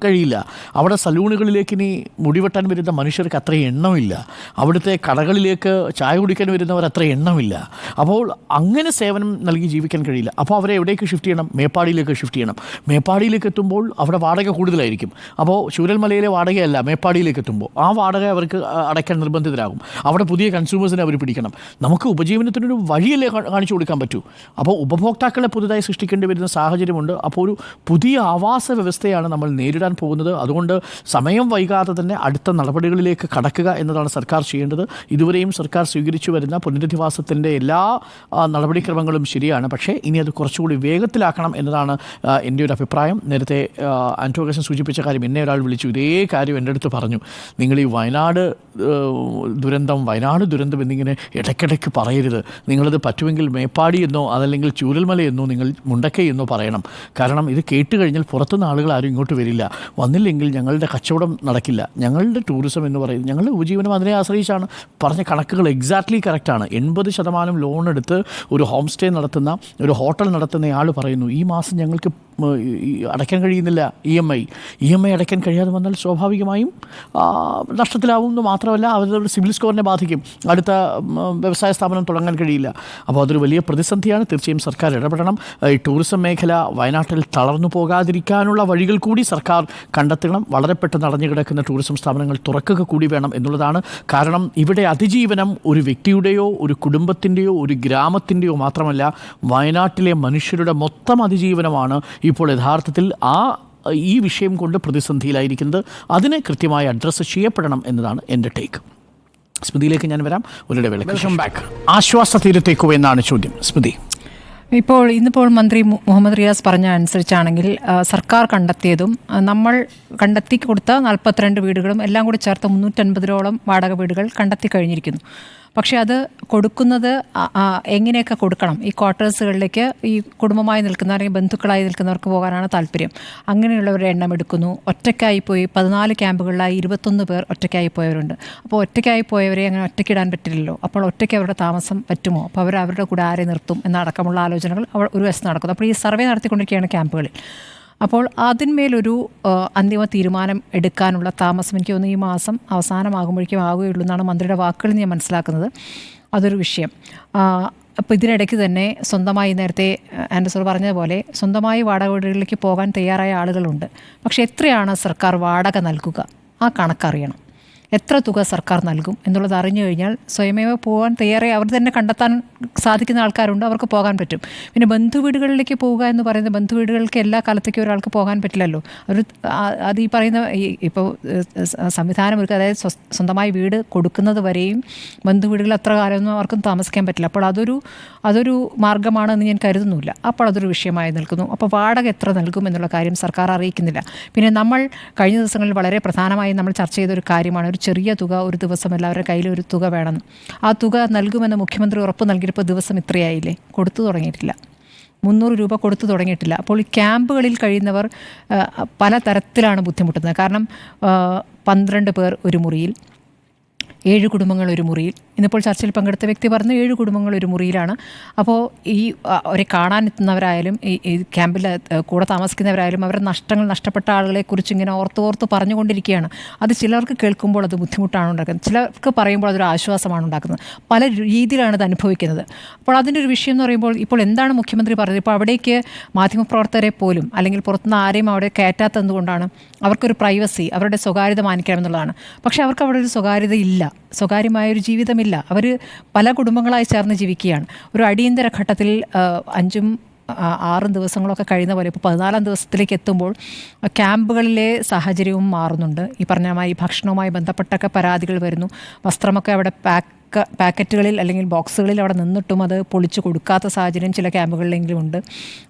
കഴിയില്ല. അവിടെ സലൂണുകളിലേക്ക് ഇനി മുടിവെട്ടാൻ വരുന്ന മനുഷ്യർക്ക് അത്ര എണ്ണമില്ല. അവിടുത്തെ കടകളിലേക്ക് ചായ കുടിക്കാൻ വരുന്നവർ അത്ര എണ്ണമില്ല. അപ്പോൾ അങ്ങനെ സേവനം നൽകി ജീവിക്കാൻ കഴിയില്ല. അപ്പോൾ അവരെ എവിടേക്ക് ഷിഫ്റ്റ് ചെയ്യണം? മേപ്പാടിയിലേക്ക് ഷിഫ്റ്റ് ചെയ്യണം. മേപ്പാടിയിലേക്ക് എത്തുമ്പോൾ അവിടെ വാടക കൂടുതലായിരിക്കും. അപ്പോൾ ചൂരൽമലയിലെ വാടകയല്ല, മേപ്പാടിയിലേക്ക് എത്തുമ്പോൾ ആ വാടക അവർക്ക് അടയ്ക്കാൻ നിർബന്ധിതരാകും. അവിടെ പുതിയ കൺസ്യൂമേഴ്സിനെ അവർ പിടിക്കണം. നമുക്ക് ഉപജീവനത്തിനൊരു വഴിയല്ലേ കാണിച്ചു കൊടുക്കാൻ പറ്റൂ. അപ്പോൾ ഉപഭോക്താക്കളെ പുതുതായി സൃഷ്ടിക്കേണ്ടി വരുന്ന സാഹചര്യമുണ്ട്. അപ്പോൾ ഒരു പുതിയ ആവാസ വ്യവസ്ഥയാണ് നമ്മൾ നേരിടാൻ പോകുന്നത്. അതുകൊണ്ട് സമയം വൈകാതെ തന്നെ അടുത്ത നടപടികളിലേക്ക് കടക്കുക എന്നതാണ് സർക്കാർ ചെയ്യേണ്ടത്. ഇതുവരെയും സർക്കാർ സ്വീകരിച്ചു വരുന്ന പുനരധിവാസത്തിൻ്റെ എല്ലാ നടപടിക്രമങ്ങളും ശരിയാണ്. പക്ഷേ ഇനി അത് കുറച്ചുകൂടി വേഗത്തിലാക്കണം എന്നതാണ് എൻ്റെ ഒരു അഭിപ്രായം. നേരത്തെ ആൻറ്റോഗസൻ സൂചിപ്പിച്ച കാര്യം, എന്നെ ഒരാൾ വിളിച്ചു, ഇതേ കാര്യം എൻ്റെ അടുത്ത് പറഞ്ഞു. നിങ്ങൾ ഈ വയനാട് ദുരന്തം എന്നിങ്ങനെ ഇടയ്ക്കിടയ്ക്ക് പറയരുത്. നിങ്ങളത് പറ്റുമെങ്കിൽ മേപ്പാടി എന്നോ അതല്ലെങ്കിൽ ചൂരൽമല എന്നോ നിങ്ങൾ മുണ്ടക്കൈ എന്നോ പറയണം. കാരണം ഇത് കേട്ട് കഴിഞ്ഞാൽ പുറത്തുനിന്ന് ആളുകൾ ആരും ഇങ്ങോട്ട് വരില്ല. വന്നില്ലെങ്കിൽ ഞങ്ങളുടെ കച്ചവടം നടക്കില്ല. ഞങ്ങളുടെ ടൂറിസം എന്ന് പറയുന്നത്, ഞങ്ങളുടെ ഉപജീവനം അതിനെ ആശ്രയിച്ചാണ്. പറഞ്ഞ കണക്കുകൾ എക്സാക്ട്ലി കറക്റ്റാണ്. 80% ലോൺ എടുത്ത് ഒരു ഹോം സ്റ്റേ നടത്തുന്ന, ഒരു ഹോട്ടൽ നടത്തുന്നയാൾ പറയുന്നു, ഈ മാസം ഞങ്ങൾക്ക് അടയ്ക്കാൻ കഴിയുന്നില്ല. ഇ എം ഐ അടയ്ക്കാൻ കഴിയാതെ വന്നാൽ സ്വാഭാവികമായും നഷ്ടത്തിലാവും എന്ന് മാത്രമല്ല അവരുടെ സിവിൽ സ്കോറിനെ ബാധിക്കും. അടുത്ത വ്യവസായ സ്ഥാപനം തുടങ്ങാൻ കഴിയില്ല. അപ്പോൾ അതൊരു വലിയ പ്രതിസന്ധിയാണ്. തീർച്ചയായും സർക്കാർ ഇടപെടണം. ഈ ടൂറിസം മേഖല വയനാട്ടിൽ തളർന്നു പോകാതിരിക്കാനുള്ള വഴികൾ കൂടി സർക്കാർ കണ്ടെത്തണം. വളരെ പെട്ടെന്ന് അടഞ്ഞു കിടക്കുന്ന ടൂറിസം സ്ഥാപനങ്ങൾ തുറക്കുക കൂടി വേണം എന്നുള്ളതാണ്. കാരണം ഇവിടെ അതിജീവനം ഒരു വ്യക്തിയുടെയോ ഒരു കുടുംബത്തിൻ്റെയോ ഒരു ഗ്രാമത്തിൻ്റെയോ മാത്രമല്ല, വയനാട്ടിലെ മനുഷ്യരുടെ മൊത്തം അതിജീവനമാണ് ഇപ്പോൾ യഥാർത്ഥത്തിൽ ഈ വിഷയം കൊണ്ട് പ്രതിസന്ധിയിലായിരിക്കുന്നത്. അതിനെ കൃത്യമായി അഡ്രസ്സ് ചെയ്യപ്പെടണം എന്നതാണ് എൻ്റെ ടേക്ക്. സ്മൃതിയിലേക്ക് ഞാൻ വരാം. ഒരിടവേള. Welcome back. ആശ്വാസ തീരത്തേക്കോ എന്നാണ് ചോദ്യം. സ്മൃതി, ഇന്നിപ്പോൾ മന്ത്രി മുഹമ്മദ് റിയാസ് പറഞ്ഞ അനുസരിച്ചാണെങ്കിൽ സർക്കാർ കണ്ടെത്തിയതും നമ്മൾ കണ്ടെത്തി കൊടുത്ത 42 വീടുകളും എല്ലാം കൂടി ചേർത്ത് 350ഓളം വാടക വീടുകൾ കണ്ടെത്തി കഴിഞ്ഞിരിക്കുന്നു. പക്ഷേ അത് കൊടുക്കുന്നത് എങ്ങനെയൊക്കെ കൊടുക്കണം, ഈ ക്വാർട്ടേഴ്സുകളിലേക്ക് ഈ കുടുംബമായി നിൽക്കുന്ന അല്ലെങ്കിൽ ബന്ധുക്കളായി നിൽക്കുന്നവർക്ക് പോകാനാണ് താല്പര്യം. അങ്ങനെയുള്ളവരുടെ എണ്ണം എടുക്കുന്നു. ഒറ്റയ്ക്കായി പോയി 14 ക്യാമ്പുകളിലായി 21 പേർ ഒറ്റയ്ക്കായി പോയവരുണ്ട്. അപ്പോൾ ഒറ്റയ്ക്കായി പോയവരെ അങ്ങനെ ഒറ്റയ്ക്കിടാൻ പറ്റില്ലല്ലോ. അപ്പോൾ ഒറ്റയ്ക്ക് അവരുടെ താമസം പറ്റുമോ? അപ്പോൾ അവരുടെ കൂടെ ആരെ നിർത്തും എന്നടക്കമുള്ള ആലോചനകൾ ഒരു വശത്ത് നടക്കുന്നു. അപ്പോൾ ഈ സർവേ നടത്തിക്കൊണ്ടിരിക്കുകയാണ് ക്യാമ്പുകളിൽ. അപ്പോൾ അതിന്മേലൊരു അന്തിമ തീരുമാനം എടുക്കാനുള്ള താമസം എനിക്ക് തോന്നുന്നു ഈ മാസം അവസാനമാകുമ്പോഴേക്കും ആകുകയുള്ളൂ എന്നാണ് മന്ത്രിയുടെ വാക്കുകളിൽ ഞാൻ മനസ്സിലാക്കുന്നത്. അതൊരു വിഷയം. അപ്പോൾ ഇതിനിടയ്ക്ക് തന്നെ സ്വന്തമായി നേരത്തെ ആൻഡ്രൂസ് പറഞ്ഞതുപോലെ സ്വന്തമായി വാടക വീടുകളിലേക്ക് പോകാൻ തയ്യാറായ ആളുകളുണ്ട്. പക്ഷേ എത്രയാണ് സർക്കാർ വാടക നൽകുക? ആ കണക്കറിയണം. എത്ര തുക സർക്കാർ നൽകും എന്നുള്ളത് അറിഞ്ഞു കഴിഞ്ഞാൽ സ്വയമേവ പോകാൻ തയ്യാറായി അവർ തന്നെ കണ്ടെത്താൻ സാധിക്കുന്ന ആൾക്കാരുണ്ട്, അവർക്ക് പോകാൻ പറ്റും. പിന്നെ ബന്ധുവീടുകളിലേക്ക് പോവുക എന്ന് പറയുന്നത് ബന്ധുവീടുകൾക്ക് എല്ലാ കാലത്തേക്കും ഒരാൾക്ക് പോകാൻ പറ്റില്ലല്ലോ. അത് ഈ പറയുന്ന ഇപ്പോൾ സംവിധാനം ഒരുക്കുക, അതായത് സ്വന്തമായി വീട് കൊടുക്കുന്നത് വരെയും ബന്ധുവീടുകളിൽ അത്ര കാലമൊന്നും അവർക്കും താമസിക്കാൻ പറ്റില്ല. അപ്പോൾ അതൊരു മാർഗ്ഗമാണെന്ന് ഞാൻ കരുതുന്നില്ല. അപ്പോൾ അതൊരു വിഷയമായി നിൽക്കുന്നു. അപ്പോൾ വാടക എത്ര നൽകും എന്നുള്ള കാര്യം സർക്കാർ അറിയിക്കുന്നില്ല. പിന്നെ നമ്മൾ കഴിഞ്ഞ ദിവസങ്ങളിൽ വളരെ പ്രധാനമായി നമ്മൾ ചർച്ച ചെയ്തൊരു കാര്യമാണ് ഒരു ചെറിയ തുക ഒരു ദിവസം എല്ലാവരുടെ കയ്യിൽ ഒരു തുക വേണം. ആ തുക നൽകുമെന്ന് മുഖ്യമന്ത്രി ഉറപ്പ് നൽകിയപ്പോൾ ദിവസം ഇത്രയായില്ലേ? കൊടുത്തു തുടങ്ങിയിട്ടില്ല. 300 രൂപ കൊടുത്തു തുടങ്ങിയിട്ടില്ല. അപ്പോൾ ഈ ക്യാമ്പുകളിൽ കഴിയുന്നവർ പല തരത്തിലാണ് ബുദ്ധിമുട്ടുന്നത്. കാരണം 12 പേർ ഒരു മുറിയിൽ, 7 കുടുംബങ്ങൾ ഒരു മുറിയിൽ. ഇന്നിപ്പോൾ ചർച്ചയിൽ പങ്കെടുത്ത വ്യക്തി പറഞ്ഞു 7 കുടുംബങ്ങൾ ഒരു മുറിയിലാണ്. അപ്പോൾ ഈ അവരെ കാണാനെത്തുന്നവരായാലും ഈ ക്യാമ്പിൽ കൂടെ താമസിക്കുന്നവരായാലും അവരുടെ നഷ്ടപ്പെട്ട ആളുകളെക്കുറിച്ച് ഇങ്ങനെ ഓർത്ത് പറഞ്ഞുകൊണ്ടിരിക്കുകയാണ്. അത് ചിലർക്ക് കേൾക്കുമ്പോൾ അത് ബുദ്ധിമുട്ടാണ് ഉണ്ടാക്കുന്നത്, ചിലർക്ക് പറയുമ്പോൾ അതൊരു ആശ്വാസമാണ് ഉണ്ടാക്കുന്നത്. പല രീതിയിലാണ് ഇത് അനുഭവിക്കുന്നത്. അപ്പോൾ അതിൻ്റെ ഒരു വിഷയം എന്ന് പറയുമ്പോൾ ഇപ്പോൾ എന്താണ് മുഖ്യമന്ത്രി പറഞ്ഞത്? ഇപ്പോൾ അവിടേക്ക് മാധ്യമപ്രവർത്തകരെ പോലും അല്ലെങ്കിൽ പുറത്തുനിന്ന് ആരെയും അവിടെ കയറ്റാത്തത് കൊണ്ടാണ് അവർക്കൊരു പ്രൈവസി, അവരുടെ സ്വകാര്യത മാനിക്കണമെന്നുള്ളതാണ്. പക്ഷേ അവർക്ക് അവിടെ ഒരു സ്വകാര്യത ഇല്ല, സ്വകാര്യമായൊരു ജീവിതമില്ല. അവർ പല കുടുംബങ്ങളായി ചേർന്ന് ജീവിക്കുകയാണ്. ഒരു അടിയന്തര ഘട്ടത്തിൽ 5-6 ദിവസങ്ങളൊക്കെ കഴിയുന്ന പോലെ ഇപ്പോൾ 14 ദിവസത്തിലേക്ക് എത്തുമ്പോൾ ക്യാമ്പുകളിലെ സാഹചര്യവും മാറുന്നുണ്ട്. ഈ പറഞ്ഞ ഭക്ഷണവുമായി ബന്ധപ്പെട്ടൊക്കെ പരാതികൾ വരുന്നു. വസ്ത്രമൊക്കെ അവിടെ പാക്കറ്റുകളിൽ അല്ലെങ്കിൽ ബോക്സുകളിൽ അവിടെ നിന്നിട്ടും അത് പൊളിച്ചു കൊടുക്കാത്ത സാഹചര്യം ചില ക്യാമ്പുകളിലെങ്കിലും ഉണ്ട്.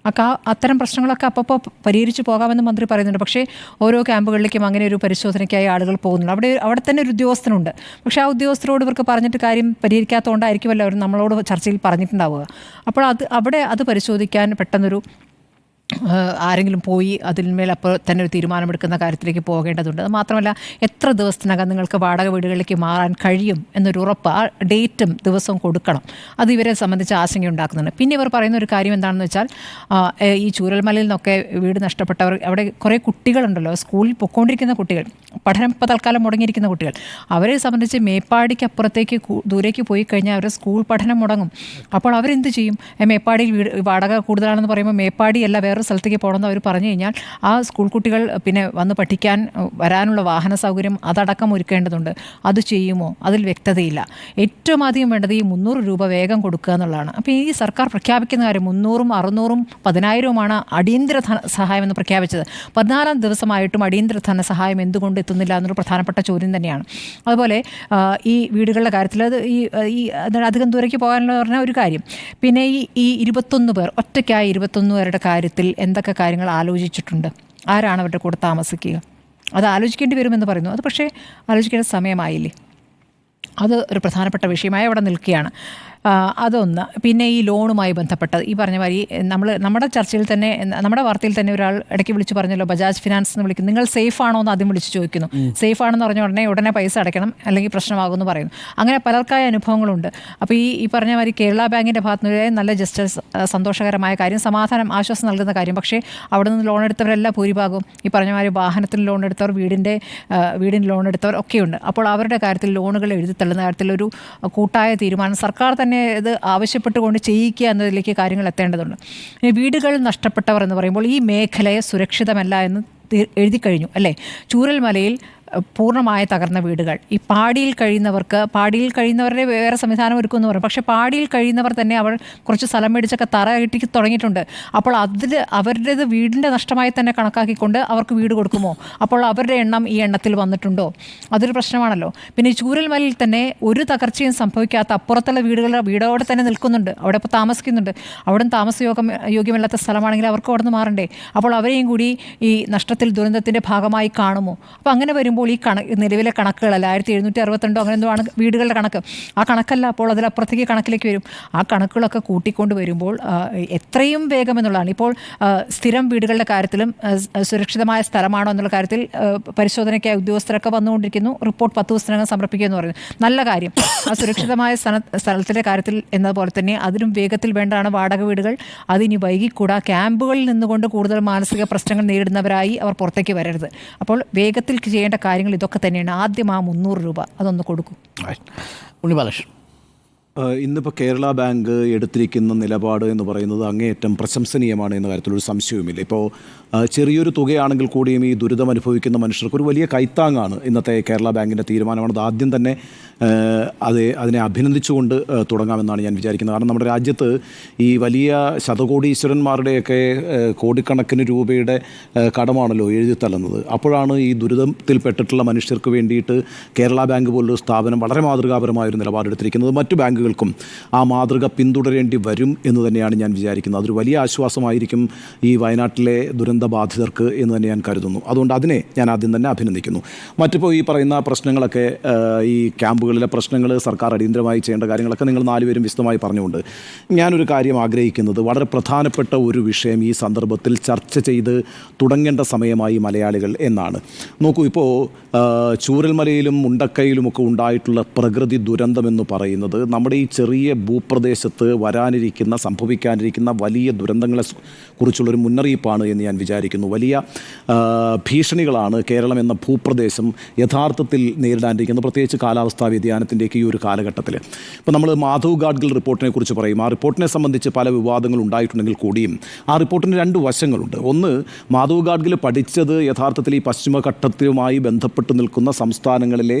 അത്തരം പ്രശ്നങ്ങളൊക്കെ അപ്പോൾ പരിഹരിച്ചു പോകാമെന്ന് മന്ത്രി പറയുന്നുണ്ട്. പക്ഷേ ഓരോ ക്യാമ്പുകളിലേക്കും അങ്ങനെ ഒരു പരിശോധനയ്ക്കായി ആളുകൾ പോകുന്നുണ്ട്. അവിടെ തന്നെ ഒരു ഉദ്യോഗസ്ഥനുണ്ട്. പക്ഷേ ആ ഉദ്യോഗസ്ഥരോട് ഇവർക്ക് പറഞ്ഞിട്ട് കാര്യം പരിഹരിക്കാത്തതുകൊണ്ടായിരിക്കുമല്ലോ അവർ നമ്മളോട് ചർച്ചയിൽ പറഞ്ഞിട്ടുണ്ടാവുക. അപ്പോൾ അത് പരിശോധിക്കാൻ പെട്ടെന്നൊരു ആരെങ്കിലും പോയി അതിന്മേൽ അപ്പോൾ തന്നെ ഒരു തീരുമാനമെടുക്കുന്ന കാര്യത്തിലേക്ക് പോകേണ്ടതുണ്ട്. അത് മാത്രമല്ല എത്ര ദിവസത്തിനകം നിങ്ങൾക്ക് വാടക വീടുകളിലേക്ക് മാറാൻ കഴിയും എന്നൊരു ഉറപ്പ്, ആ ഡേറ്റും ദിവസവും കൊടുക്കണം. അത് ഇവരെ സംബന്ധിച്ച് ആശങ്കയുണ്ടാക്കുന്നുണ്ട്. പിന്നെ ഇവർ പറയുന്ന ഒരു കാര്യം എന്താണെന്ന് വെച്ചാൽ ഈ ചൂരൽമലയിൽ നിന്നൊക്കെ വീട് നഷ്ടപ്പെട്ടവർ, അവിടെ കുറേ കുട്ടികളുണ്ടല്ലോ, സ്കൂളിൽ പൊയ്ക്കൊണ്ടിരിക്കുന്ന കുട്ടികൾ, പഠനം ഇപ്പോൾ തൽക്കാലം മുടങ്ങിയിരിക്കുന്ന കുട്ടികൾ, അവരെ സംബന്ധിച്ച് മേപ്പാടിക്ക് അപ്പുറത്തേക്ക് ദൂരേക്ക് പോയി കഴിഞ്ഞാൽ അവരുടെ സ്കൂൾ പഠനം മുടങ്ങും. അപ്പോൾ അവരെന്ത് ചെയ്യും? മേപ്പാടിയിൽ വാടക കൂടുതലാണെന്ന് പറയുമ്പോൾ മേപ്പാടി അല്ല വേറെ സ്ഥലത്തേക്ക് പോകണമെന്ന് അവർ പറഞ്ഞു കഴിഞ്ഞാൽ ആ സ്കൂൾ കുട്ടികൾ പിന്നെ വന്ന് പഠിക്കാൻ വരാനുള്ള വാഹന സൗകര്യം അതടക്കം ഒരുക്കേണ്ടതുണ്ട്. അത് ചെയ്യുമോ? അതിൽ വ്യക്തതയില്ല. ഏറ്റവും ആദ്യം വേണ്ടത് ഈ 300 രൂപ വേഗം കൊടുക്കുക എന്നുള്ളതാണ്. അപ്പോൾ ഈ സർക്കാർ പ്രഖ്യാപിക്കുന്ന കാര്യം 300ഉം 600ഉം 10,000ഉമാണ് അടിയന്തര ധനസഹായം എന്ന് പ്രഖ്യാപിച്ചത്. 14 ദിവസമായിട്ടും അടിയന്തര ധനസഹായം എന്തുകൊണ്ട് എത്തുന്നില്ല എന്നൊരു പ്രധാനപ്പെട്ട ചോദ്യം തന്നെയാണ്. അതുപോലെ ഈ വീടുകളുടെ കാര്യത്തിൽ അത് ഈ അധികം ദൂരേക്ക് പോകാനുള്ള പറഞ്ഞ ഒരു കാര്യം. പിന്നെ ഈ 21 പേർ ഒറ്റയ്ക്കായി 21 പേരുടെ കാര്യത്തിൽ എന്തൊക്കെ കാര്യങ്ങൾ ആലോചിച്ചിട്ടുണ്ട്? ആരാണ് അവരുടെ കൂടെ താമസിക്കുക? അത് ആലോചിക്കേണ്ടി വരുമെന്ന് പറയുന്നു. അത് പക്ഷേ ആലോചിക്കേണ്ട സമയമായില്ലേ? അത് ഒരു പ്രധാനപ്പെട്ട വിഷയമായി അവിടെ നിൽക്കുകയാണ്. അതൊന്ന്. പിന്നെ ഈ ലോണുമായി ബന്ധപ്പെട്ടത് ഈ പറഞ്ഞ മാതിരി നമ്മുടെ ചർച്ചയിൽ തന്നെ, നമ്മുടെ വാർത്തയിൽ തന്നെ ഒരാൾ ഇടയ്ക്ക് വിളിച്ച് പറഞ്ഞല്ലോ, ബജാജ് ഫിനാൻസ് എന്ന് വിളിക്കുന്നു. നിങ്ങൾ സേഫ് ആണോ എന്ന് ആദ്യം വിളിച്ച് ചോദിക്കുന്നു. സേഫ് ആണെന്ന് പറഞ്ഞ ഉടനെ പൈസ അടയ്ക്കണം അല്ലെങ്കിൽ പ്രശ്നമാകുമെന്ന് പറയുന്നു. അങ്ങനെ പലർക്കായ അനുഭവങ്ങളുണ്ട്. അപ്പോൾ ഈ പറഞ്ഞ മാതിരി കേരള ബാങ്കിൻ്റെ ഭാഗത്തുനിന്ന് നല്ല ജസ്റ്റ് സന്തോഷകരമായ കാര്യം, സമാധാനം, ആശ്വാസം നൽകുന്ന കാര്യം. പക്ഷേ അവിടെ നിന്ന് ലോൺ എടുത്തവരെല്ലാം ഭൂരിഭാഗവും ഈ പറഞ്ഞ മാതിരി വാഹനത്തിന് ലോൺ എടുത്തവർ, വീടിന് ലോൺ എടുത്തവർ ഒക്കെയുണ്ട്. അപ്പോൾ അവരുടെ കാര്യത്തിൽ ലോണുകൾ എഴുതിത്തള്ളുന്ന കാര്യത്തിൽ ഒരു കൂട്ടായ തീരുമാനം സർക്കാർ തന്നെ ഇത് ആവശ്യപ്പെട്ടുകൊണ്ട് ചെയ്യിക്കുക എന്നതിലേക്ക് കാര്യങ്ങൾ എത്തേണ്ടതുണ്ട്. വീടുകൾ നഷ്ടപ്പെട്ടവർ എന്ന് പറയുമ്പോൾ ഈ മേഖലയെ സുരക്ഷിതമല്ല എന്ന് എഴുതി കഴിഞ്ഞു അല്ലേ? ചൂരൽമലയിൽ പൂർണ്ണമായി തകർന്ന വീടുകൾ. ഈ പാടിയിൽ കഴിയുന്നവരുടെ വേറെ സംവിധാനം ഒരുക്കുമെന്ന് പറയും. പക്ഷേ പാടിയിൽ കഴിയുന്നവർ തന്നെ അവർ കുറച്ച് സ്ഥലം മേടിച്ചൊക്കെ തറ കെട്ടി തുടങ്ങിയിട്ടുണ്ട്. അപ്പോൾ അവരുടേത് വീടിൻ്റെ നഷ്ടമായി തന്നെ കണക്കാക്കിക്കൊണ്ട് അവർക്ക് വീട് കൊടുക്കുമോ? അപ്പോൾ അവരുടെ എണ്ണം ഈ എണ്ണത്തിൽ വന്നിട്ടുണ്ടോ? അതൊരു പ്രശ്നമാണല്ലോ. പിന്നെ ഈ ചൂരൽമലയിൽ തന്നെ ഒരു തകർച്ചയും സംഭവിക്കാത്ത അപ്പുറത്തുള്ള വീടോടെ തന്നെ നിൽക്കുന്നുണ്ട്. അവിടെ ഇപ്പോൾ താമസിക്കുന്നുണ്ട്. അവിടെ യോഗ്യമല്ലാത്ത സ്ഥലമാണെങ്കിൽ അവർക്ക് അവിടെ നിന്ന് മാറണ്ടേ? അപ്പോൾ അവരെയും കൂടി ഈ നഷ്ടത്തിൽ ദുരന്തത്തിൻ്റെ ഭാഗമായി കാണുമോ? അപ്പോൾ അങ്ങനെ വരുമ്പോൾ ഈ നിലവിലെ കണക്കുകളല്ല 1762 അങ്ങനെ എന്തോ ആണ് വീടുകളുടെ കണക്ക്. ആ കണക്കല്ല, അപ്പോൾ അതിലപ്പുറത്തേക്ക് കണക്കിലേക്ക് വരും. ആ കണക്കുകളൊക്കെ കൂട്ടിക്കൊണ്ട് വരുമ്പോൾ എത്രയും വേഗം എന്നുള്ളതാണ്. ഇപ്പോൾ സ്ഥിരം വീടുകളുടെ കാര്യത്തിലും സുരക്ഷിതമായ സ്ഥലമാണോ എന്നുള്ള കാര്യത്തിൽ പരിശോധനയ്ക്കായി ഉദ്യോഗസ്ഥരൊക്കെ വന്നുകൊണ്ടിരിക്കുന്നു. റിപ്പോർട്ട് 10 ദിവസത്തിനകം സമർപ്പിക്കുമെന്ന് പറയുന്നു. നല്ല കാര്യം. ആ സുരക്ഷിതമായ സ്ഥലത്തിൻ്റെ കാര്യത്തിൽ എന്നതുപോലെ തന്നെ അതിലും വേഗത്തിൽ വേണ്ടതാണ് വാടക വീടുകൾ. അതിനി വൈകിക്കൂടാ. ക്യാമ്പുകളിൽ നിന്നുകൊണ്ട് കൂടുതൽ മാനസിക പ്രശ്നങ്ങൾ നേരിടുന്നവരായി അവർ പുറത്തേക്ക് വരരുത്. അപ്പോൾ വേഗത്തിൽ ചെയ്യേണ്ട കാര്യങ്ങൾ ഇതൊക്കെ തന്നെയാണ്. ആദ്യം ആ 300 രൂപ അതൊന്ന് കൊടുക്കൂ. ഉണ്ണിബാലകൃഷ്ണൻ, ഇന്നിപ്പോൾ കേരള ബാങ്ക് എടുത്തിരിക്കുന്ന നിലപാട് എന്ന് പറയുന്നത് അങ്ങേയറ്റം പ്രശംസനീയമാണ് എന്ന കാര്യത്തിലൊരു സംശയവുമില്ല. ഇപ്പോൾ ചെറിയൊരു തുകയാണെങ്കിൽ കൂടിയും ഈ ദുരിതം അനുഭവിക്കുന്ന മനുഷ്യർക്ക് ഒരു വലിയ കൈത്താങ്ങാണ് ഇന്നത്തെ കേരള ബാങ്കിൻ്റെ തീരുമാനമാണ്. അത് ആദ്യം തന്നെ അതിനെ അഭിനന്ദിച്ചുകൊണ്ട് തുടങ്ങാമെന്നാണ് ഞാൻ വിചാരിക്കുന്നത്. കാരണം നമ്മുടെ രാജ്യത്ത് ഈ വലിയ ശതകോടീശ്വരന്മാരുടെയൊക്കെ കോടിക്കണക്കിന് രൂപയുടെ കടമാണല്ലോ എഴുതിത്തള്ളുന്നത്. അപ്പോഴാണ് ഈ ദുരിതത്തിൽപ്പെട്ടിട്ടുള്ള മനുഷ്യർക്ക് വേണ്ടിയിട്ട് കേരള ബാങ്ക് പോലൊരു സ്ഥാപനം വളരെ മാതൃകാപരമായൊരു നിലപാടെടുത്തിരിക്കുന്നത്. മറ്റു ബാങ്കുകൾക്കും ആ മാതൃക പിന്തുടരേണ്ടി വരും എന്ന് തന്നെയാണ് ഞാൻ വിചാരിക്കുന്നത്. അതൊരു വലിയ ആശ്വാസമായിരിക്കും ഈ വയനാട്ടിലെ ദുരന്തബാധിതർക്ക് എന്ന് തന്നെ ഞാൻ കരുതുന്നു. അതുകൊണ്ട് അതിനെ ഞാൻ ആദ്യം തന്നെ അഭിനന്ദിക്കുന്നു. മറ്റിപ്പോൾ ഈ പറയുന്ന പ്രശ്നങ്ങളൊക്കെ ഈ ക്യാമ്പുകളിലെ പ്രശ്നങ്ങൾ, സർക്കാർ അടിയന്തരമായി ചെയ്യേണ്ട കാര്യങ്ങളൊക്കെ നിങ്ങൾ 4 പേരും വിശദമായി പറഞ്ഞുകൊണ്ട് ഞാനൊരു കാര്യം ആഗ്രഹിക്കുന്നത്, വളരെ പ്രധാനപ്പെട്ട ഒരു വിഷയം ഈ സന്ദർഭത്തിൽ ചർച്ച ചെയ്ത് തുടങ്ങേണ്ട സമയമായി മലയാളികൾ എന്നാണ്. നോക്കൂ, ഇപ്പോൾ ചൂരൽമലയിലും മുണ്ടക്കയിലുമൊക്കെ ഉണ്ടായിട്ടുള്ള പ്രകൃതി ദുരന്തമെന്ന് പറയുന്നത് നമ്മുടെ ഈ ചെറിയ ഭൂപ്രദേശത്ത് സംഭവിക്കാനിരിക്കുന്ന വലിയ ദുരന്തങ്ങളെ കുറിച്ചുള്ളൊരു മുന്നറിയിപ്പാണ് എന്ന് ഞാൻ വിചാരിക്കുന്നു. വലിയ ഭീഷണികളാണ് കേരളം എന്ന ഭൂപ്രദേശം യഥാർത്ഥത്തിൽ നേരിടാനിരിക്കുന്നത്, പ്രത്യേകിച്ച് കാലാവസ്ഥാ വ്യതിയാനത്തിൻ്റെയൊക്കെ ഈ ഒരു കാലഘട്ടത്തിൽ. ഇപ്പോൾ നമ്മൾ മാധവ് ഗാഡ്ഗിൽ റിപ്പോർട്ടിനെ കുറിച്ച് പറയും. ആ റിപ്പോർട്ടിനെ സംബന്ധിച്ച് പല വിവാദങ്ങൾ ഉണ്ടായിട്ടുണ്ടെങ്കിൽ കൂടിയും ആ റിപ്പോർട്ടിന് 2 വശങ്ങളുണ്ട്. ഒന്ന്, മാധവ് ഗാഡ്ഗിൽ പഠിച്ചത് യഥാർത്ഥത്തിൽ ഈ പശ്ചിമഘട്ടത്തിലുമായി ബന്ധപ്പെട്ട് നിൽക്കുന്ന സംസ്ഥാനങ്ങളിലെ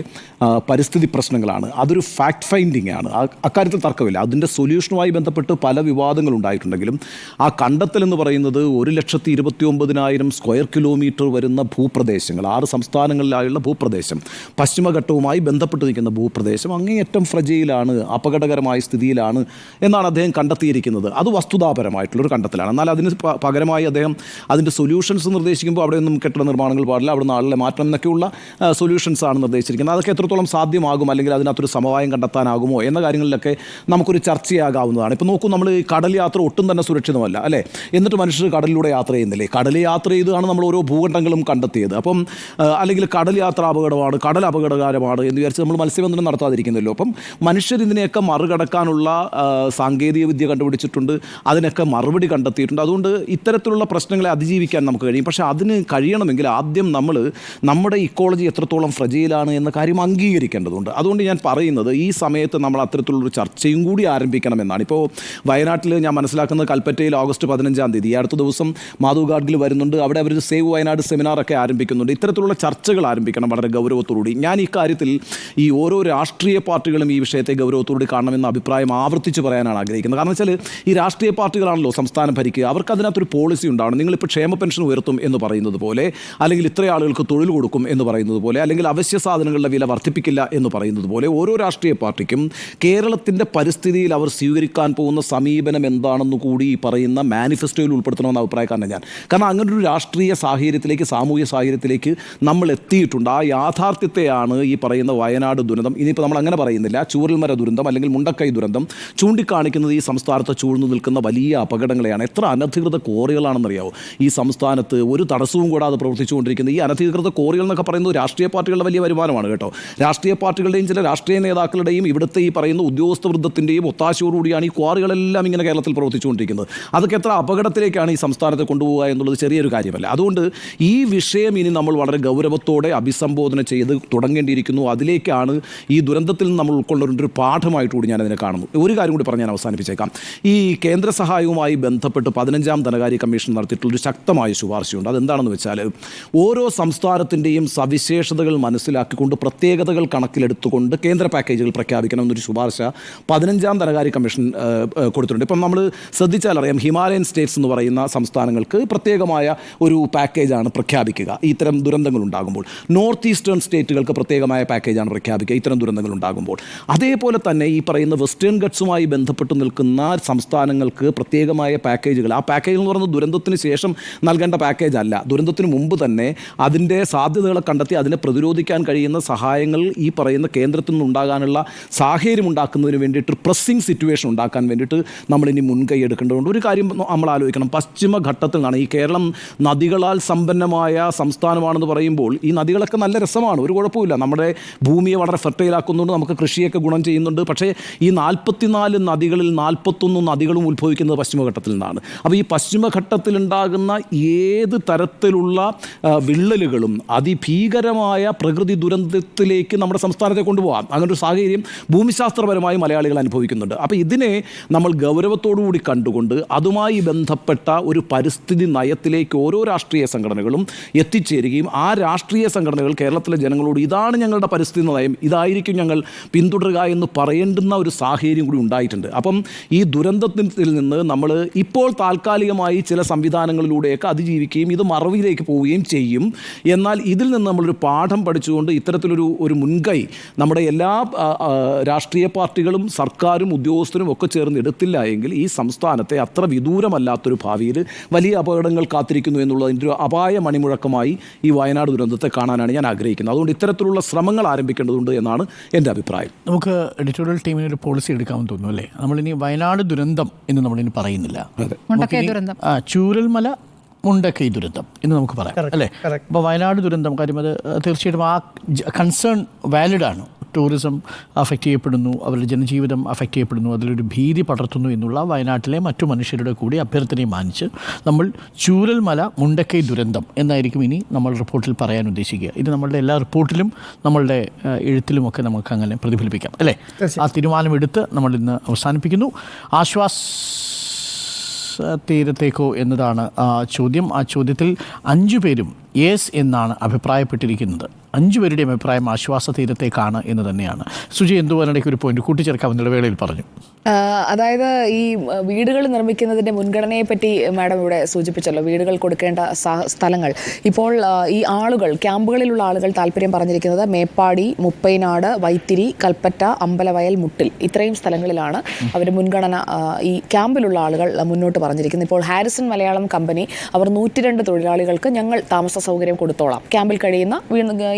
പരിസ്ഥിതി പ്രശ്നങ്ങളാണ്. അതൊരു ഫാക്ട് ഫൈൻഡിങ് ആണ്, അക്കാര്യത്തിൽ തർക്കമില്ല. അതിൻ്റെ സൊല്യൂഷനുമായി ബന്ധപ്പെട്ട് പല വിവാദങ്ങൾ ഉണ്ടായിട്ടുണ്ടെങ്കിലും ആ കണ്ടെത്തൽ എന്ന് പറയുന്നത് 1,29,000 സ്ക്വയർ കിലോമീറ്റർ വരുന്ന ഭൂപ്രദേശങ്ങൾ, 6 സംസ്ഥാനങ്ങളിലായുള്ള ഭൂപ്രദേശം, പശ്ചിമഘട്ടവുമായി ബന്ധപ്പെട്ട് നിൽക്കുന്ന ഭൂപ്രദേശം അങ്ങേയറ്റം ഫ്രജയിലാണ്, അപകടകരമായ സ്ഥിതിയിലാണ് എന്നാണ് അദ്ദേഹം കണ്ടെത്തിയിരിക്കുന്നത്. അത് വസ്തുതാപരമായിട്ടുള്ളൊരു കണ്ടെത്തലാണ്. എന്നാൽ അതിന് പകരമായി അദ്ദേഹം അതിൻ്റെ സൊല്യൂഷൻസ് നിർദ്ദേശിക്കുമ്പോൾ അവിടെയൊന്നും കെട്ടിട നിർമ്മാണങ്ങൾ പാടില്ല, അവിടെ നാളിലെ മാറ്റം എന്നൊക്കെയുള്ള സൊല്യൂഷൻസാണ് നിർദ്ദേശിച്ചിരിക്കുന്നത്. അതൊക്കെ എത്രത്തോളം സാധ്യമാകും, അല്ലെങ്കിൽ അതിനകത്തൊരു സമവായം കണ്ടെത്താനാകുമോ എന്ന കാര്യങ്ങളിലൊക്കെ നമുക്കൊരു ചർച്ചയാകാവുന്നതാണ്. ഇപ്പോൾ നോക്കൂ, നമ്മൾ കടൽ യാത്ര ഒട്ടും തന്നെ സുരക്ഷിതമല്ല അല്ലേ? എന്നിട്ട് മനുഷ്യർ കടലിലൂടെ യാത്ര ചെയ്യുന്നില്ലേ? കടൽ യാത്ര ചെയ്താണ് നമ്മൾ ഓരോ ഭൂഖണ്ഡങ്ങളും കണ്ടെത്തിയത്. അപ്പം അല്ലെങ്കിൽ കടൽ യാത്ര അപകടമാണ്, കടൽ അപകടകരമാണ് എന്ന് വിചാരിച്ച് നമ്മൾ മത്സ്യബന്ധനം നടത്താതിരിക്കുന്നല്ലോ. അപ്പം മനുഷ്യർ ഇതിനെയൊക്കെ മറികടക്കാനുള്ള സാങ്കേതിക വിദ്യ കണ്ടുപിടിച്ചിട്ടുണ്ട്, അതിനൊക്കെ മറുപടി കണ്ടെത്തിയിട്ടുണ്ട്. അതുകൊണ്ട് ഇത്തരത്തിലുള്ള പ്രശ്നങ്ങളെ അതിജീവിക്കാൻ നമുക്ക് കഴിയും. പക്ഷേ അതിന് കഴിയണമെങ്കിൽ ആദ്യം നമ്മൾ നമ്മുടെ ഇക്കോളജി എത്രത്തോളം ഫ്രജയിലാണ് എന്ന കാര്യം അംഗീകരിക്കേണ്ടതുണ്ട്. അതുകൊണ്ട് ഞാൻ പറയുന്നത് ഈ സമയത്ത് നമ്മൾ അത്തരത്തിലുള്ളൊരു ചർച്ചയും കൂടി ആരംഭിക്കണമെന്നാണ്. ഇപ്പോൾ വയനാട്ടിൽ ഞാൻ മനസ്സിലാക്കുന്നത് കൽപ്പറ്റയിൽ ഓഗസ്റ്റ് 15-ാം തീയതി, അടുത്ത ദിവസം മാധവ് ഗാഡ്ഗിൽ വരുന്നുണ്ട്. അവിടെ അവർ സേവ് വയനാട് സെമിനാറൊക്കെ ആരംഭിക്കുന്നുണ്ട്. ഇത്തരത്തിലുള്ള ചർച്ചകൾ ആരംഭിക്കണം വളരെ ഗൗരവത്തോടുകൂടി. ഞാൻ ഈ കാര്യത്തിൽ ഈ ഓരോ രാഷ്ട്രീയ പാർട്ടികളും ഈ വിഷയത്തെ ഗൗരവത്തോടുകൂടി കാണണമെന്ന അഭിപ്രായം ആവർത്തിച്ച് പറയാനാണ് ആഗ്രഹിക്കുന്നത്. കാരണം വെച്ചാൽ ഈ രാഷ്ട്രീയ പാർട്ടികളാണല്ലോ സംസ്ഥാനം ഭരിക്കുക, അവർക്ക് അതിനകത്തൊരു പോളിസി ഉണ്ടാവണം. നിങ്ങളിപ്പോൾ ക്ഷേമ പെൻഷൻ ഉയർത്തും എന്ന് പറയുന്നത് പോലെ, അല്ലെങ്കിൽ ഇത്ര ആളുകൾക്ക് തൊഴിൽ കൊടുക്കും എന്ന് പറയുന്നത് പോലെ, അല്ലെങ്കിൽ അവശ്യ സാധനങ്ങളുടെ വില വർദ്ധിപ്പിക്കില്ല എന്ന് പറയുന്നത് പോലെ, ഓരോ രാഷ്ട്രീയ പാർട്ടിക്കും കേരളത്തിൻ്റെ പരിസ്ഥിതിയിൽ അവർ സ്വീകരിക്കാൻ പോകുന്ന സമീപനം എന്താണെന്ന് കൂടി ഈ പറയുന്ന മാനിഫെസ്റ്റോയിൽ ഉൾപ്പെടുത്തണമെന്ന അഭിപ്രായക്കാരനാണ് ഞാൻ. കാരണം അങ്ങനൊരു രാഷ്ട്രീയ സാഹചര്യത്തിലേക്ക്, സാമൂഹ്യ സാഹചര്യത്തിലേക്ക് നമ്മൾ എത്തിയിട്ടുണ്ട്. ആ യാഥാർത്ഥ്യത്തെയാണ് ഈ പറയുന്ന വയനാട് ദുരന്തം, ഇനിയിപ്പോൾ നമ്മൾ അങ്ങനെ പറയുന്നില്ല, ചൂരൽമല ദുരന്തം അല്ലെങ്കിൽ മുണ്ടക്കൈ ദുരന്തം ചൂണ്ടിക്കാണിക്കുന്നത്. ഈ സംസ്ഥാനത്ത് ചൂഴ്ന്നു നിൽക്കുന്ന വലിയ അപകടങ്ങളെയാണ്. എത്ര അനധികൃത കോറികളാണെന്നറിയാവോ ഈ സംസ്ഥാനത്ത് ഒരു തടസ്സവും കൂടാതെ പ്രവർത്തിച്ചുകൊണ്ടിരിക്കുന്നത്? ഈ അനധികൃത കോറികൾ എന്നൊക്കെ പറയുന്നത് രാഷ്ട്രീയ പാർട്ടികളുടെ വലിയ വരുമാനമാണ് കേട്ടോ. രാഷ്ട്രീയ പാർട്ടികളുടെയും ചില രാഷ്ട്രീയ നേതാക്കളുടെയും ഇവിടുത്തെ ഈ പറയുന്ന ഉദ്യോഗസ്ഥ വൃന്ദത്തിൻ്റെയും ഒത്താശയോടുകൂടിയാണ് ഈ ക്വാറികളെല്ലാം ഇങ്ങനെ കേരളത്തിൽ പ്രവർത്തിച്ചുകൊണ്ടിരിക്കുന്നത്. അതൊക്കെ എത്ര അപകടത്തിലേക്കാണ് ഈ സംസ്ഥാനത്തെ കൊണ്ടുപോകുക എന്നുള്ളത് ചെറിയൊരു കാര്യമല്ല. അതുകൊണ്ട് ഈ വിഷയം ഇനി നമ്മൾ വളരെ ഗൗരവത്തോടെ അഭിസംബോധന ചെയ്ത് തുടങ്ങേണ്ടിയിരിക്കുന്നു. അതിലേക്കാണ് ഈ ദുരന്തത്തിൽ നിന്ന് നമ്മൾ ഉൾക്കൊള്ളേണ്ട ഒരു പാഠമായിട്ട് കൂടി ഞാനതിനെ കാണുന്നു. ഒരു കാര്യം കൂടി പറഞ്ഞ് ഞാൻ അവസാനിപ്പിച്ചേക്കാം. ഈ കേന്ദ്ര സഹായവുമായി ബന്ധപ്പെട്ട് 15ാം ധനകാര്യ കമ്മീഷൻ നടത്തിയിട്ടുള്ളൊരു ശക്തമായ ശുപാർശയുണ്ട്. അതെന്താണെന്ന് വെച്ചാൽ ഓരോ സംസ്ഥാനത്തിൻ്റെയും സവിശേഷതകൾ മനസ്സിലാക്കിക്കൊണ്ട് പ്രത്യേകതകൾ കണക്കിലെടുത്തുകൊണ്ട് കേന്ദ്ര പാക്കേജുകൾ പ്രഖ്യാപിക്കണമെന്നൊരു ശുപാർശ 15ാം ധനകാര്യ കമ്മീഷൻ കൊടുത്തിട്ടുണ്ട്. ഇപ്പം നമ്മൾ ശ്രദ്ധിച്ചാൽ അറിയാം, ഹിമാലയൻ സ്റ്റേറ്റ്സ് എന്ന് പറയുന്ന സംസ്ഥാനങ്ങൾക്ക് പ്രത്യേകമായ ഒരു പാക്കേജാണ് പ്രഖ്യാപിക്കുക ഇത്തരം ദുരന്തങ്ങൾ ഉണ്ടാകുമ്പോൾ. നോർത്ത് ഈസ്റ്റേൺ സ്റ്റേറ്റുകൾക്ക് പ്രത്യേകമായ പാക്കേജാണ് പ്രഖ്യാപിക്കുക ഇത്തരം ദുരന്തങ്ങൾ ഉണ്ടാകുമ്പോൾ. അതേപോലെ തന്നെ ഈ പറയുന്ന വെസ്റ്റേൺ ഗട്ട്സുമായി ബന്ധപ്പെട്ട് നിൽക്കുന്ന സംസ്ഥാനങ്ങൾക്ക് പ്രത്യേകമായ പാക്കേജുകൾ, ആ പാക്കേജ് എന്ന് പറയുന്നത് ദുരന്തത്തിന് ശേഷം നൽകേണ്ട പാക്കേജ് അല്ല, ദുരന്തത്തിന് മുമ്പ് തന്നെ അതിൻ്റെ സാധ്യതകളെ കണ്ടെത്തി അതിനെ പ്രതിരോധിക്കാൻ കഴിയുന്ന സഹായങ്ങൾ ഈ പറയുന്ന കേന്ദ്രത്തിൽ നിന്നുണ്ടാകാനുള്ള സാഹചര്യം ഉണ്ടാക്കുന്നതിന് വേണ്ടിയിട്ട് പ്രസ്സിംഗ് സിറ്റുവേഷൻ ഉണ്ടാക്കാൻ വേണ്ടിയിട്ട് നമ്മളിനി മുൻകൈ എടുക്കേണ്ടതുണ്ട്. ഒരു കാര്യം നമ്മൾ ആലോചിക്കണം, പശ്ചിമഘട്ടത്തിൽ നിന്നാണ് ഈ കേരളം നദികളാൽ സമ്പന്നമായ സംസ്ഥാനമാണെന്ന് പറയുമ്പോൾ ഈ നദികളൊക്കെ നല്ല രസമാണ്, ഒരു കുഴപ്പമില്ല, നമ്മുടെ ഭൂമിയെ വളരെ ഫെർട്ടൈലാക്കുന്നുണ്ട്, നമുക്ക് കൃഷിയൊക്കെ ഗുണം ചെയ്യുന്നുണ്ട്. പക്ഷേ ഈ 44 നദികളിൽ 41 നദികളും ഉത്ഭവിക്കുന്നത് പശ്ചിമഘട്ടത്തിൽ നിന്നാണ്. അപ്പോൾ ഈ പശ്ചിമഘട്ടത്തിലുണ്ടാകുന്ന ഏത് തരത്തിലുള്ള വിള്ളലുകളും അതിഭീകരമായ പ്രകൃതി ദുരന്തത്തിലേക്ക് നമ്മുടെ സംസ്ഥാനത്തെ കൊണ്ടുപോകാം. അങ്ങനൊരു സാഹചര്യം ഭൂമിശാസ്ത്രപരമായി മലയാളികൾ അനുഭവിക്കുന്നുണ്ട്. അപ്പോൾ ഇതിനെ നമ്മൾ ഗൗരവത്തോടുകൂടി കണ്ടുകൊണ്ട് അതുമായി ബന്ധപ്പെട്ട ഒരു പരിസ്ഥിതി നയത്തിലേക്ക് ഓരോ രാഷ്ട്രീയ സംഘടനകളും എത്തിച്ചേരുകയും ആ രാഷ്ട്രീയ സംഘടനകൾ കേരളത്തിലെ ജനങ്ങളോട് ഇതാണ് ഞങ്ങളുടെ പരിസ്ഥിതി നയം, ഇതായിരിക്കും ഞങ്ങൾ പിന്തുടരുക എന്ന് പറയേണ്ടുന്ന ഒരു സാഹചര്യം കൂടി ഉണ്ടായിട്ടുണ്ട്. അപ്പം ഈ ദുരന്തത്തിൽ നിന്ന് നമ്മൾ ഇപ്പോൾ താൽക്കാലികമായി ചില സംവിധാനങ്ങളിലൂടെയൊക്കെ അതിജീവിക്കുകയും ഇത് മറവിയിലേക്ക് പോവുകയും ചെയ്യും. എന്നാൽ ഇതിൽ നിന്ന് നമ്മളൊരു പാഠം പഠിച്ചുകൊണ്ട് ഇത്തരത്തിലൊരു മുൻകൈ നമ്മുടെ എല്ലാ രാഷ്ട്രീയ പാർട്ടികളും സർക്കാരും ഉദ്യോഗസ്ഥരും ഒക്കെ ചേർന്ന് എടുത്തില്ല എങ്കിൽ ഈ സംസ്ഥാനത്തെ അത്ര വിദൂരമല്ലാത്തൊരു ഭാവിയിൽ വലിയ അപകടങ്ങൾ കാത്തിരിക്കുന്നു എന്നുള്ളതിൻ്റെ ഒരു അപായ മണിമുഴക്കമായി ഈ വയനാട് ദുരന്തത്തെ കാണാനാണ് ഞാൻ ആഗ്രഹിക്കുന്നത്. അതുകൊണ്ട് ഇത്തരത്തിലുള്ള ശ്രമങ്ങൾ ആരംഭിക്കേണ്ടതുണ്ട് എന്നാണ് എൻ്റെ അഭിപ്രായം. നമുക്ക് എഡിറ്റോറിയൽ ടീമിന് ഒരു പോളിസി എടുക്കാമെന്ന് തോന്നുന്നു അല്ലേ? നമ്മളിനി വയനാട് ദുരന്തം എന്ന് നമ്മളിനി പറയുന്നില്ല, ചൂരൽമല മുണ്ടക്കൈ ദുരന്തം എന്ന് നമുക്ക് പറയാം അല്ലേ? അപ്പോൾ വയനാട് ദുരന്തം കാര്യം അത് തീർച്ചയായിട്ടും ആ കൺസേൺ വാലിഡാണ്. ടൂറിസം അഫക്റ്റ് ചെയ്യപ്പെടുന്നു, അവരുടെ ജനജീവിതം അഫക്റ്റ് ചെയ്യപ്പെടുന്നു, അതിലൊരു ഭീതി പടർത്തുന്നു എന്നുള്ള വയനാട്ടിലെ മറ്റു മനുഷ്യരുടെ കൂടി അഭ്യർത്ഥനയെ മാനിച്ച് നമ്മൾ ചൂരൽമല മുണ്ടക്കൈ ദുരന്തം എന്നായിരിക്കും ഇനി നമ്മൾ റിപ്പോർട്ടിൽ പറയാൻ ഉദ്ദേശിക്കുക. ഇത് നമ്മളുടെ എല്ലാ റിപ്പോർട്ടിലും നമ്മളുടെ എഴുത്തിലുമൊക്കെ നമുക്ക് അങ്ങനെ പ്രതിഫലിപ്പിക്കാം അല്ലേ? ആ തീരുമാനമെടുത്ത് നമ്മൾ ഇന്ന് അവസാനിപ്പിക്കുന്നു. തീരത്തേക്കോ എന്നതാണ് ചോദ്യം. ആ ചോദ്യത്തിൽ 5 പേരും യെസ് എന്നാണ് അഭിപ്രായപ്പെട്ടിരിക്കുന്നത്. 5 പേരുടെയും അഭിപ്രായം ആശ്വാസ തീരത്തേക്കാണ് എന്ന് തന്നെയാണ്. സുജി എന്തുവാനിടയ്ക്ക് ഒരു പോയിന്റ് കൂട്ടിച്ചേർക്കാമെന്നുള്ള വേളയിൽ പറഞ്ഞു. അതായത് ഈ വീടുകൾ നിർമ്മിക്കുന്നതിൻ്റെ മുൻഗണനയെ പറ്റി മാഡം ഇവിടെ സൂചിപ്പിച്ചല്ലോ, വീടുകൾ കൊടുക്കേണ്ട സ്ഥലങ്ങൾ. ഇപ്പോൾ ഈ ആളുകൾ, ക്യാമ്പുകളിലുള്ള ആളുകൾ താല്പര്യം പറഞ്ഞിരിക്കുന്നത് മേപ്പാടി, മുപ്പൈനാട്, വൈത്തിരി, കൽപ്പറ്റ, അമ്പലവയൽ, മുട്ടിൽ ഇത്രയും സ്ഥലങ്ങളിലാണ് അവർ മുൻഗണന ഈ ക്യാമ്പിലുള്ള ആളുകൾ മുന്നോട്ട് പറഞ്ഞിരിക്കുന്നത്. ഇപ്പോൾ ഹാരിസൺ മലയാളം കമ്പനി അവർ 102 തൊഴിലാളികൾക്ക് ഞങ്ങൾ താമസ സൗകര്യം കൊടുത്തോളാം. ക്യാമ്പിൽ കഴിയുന്ന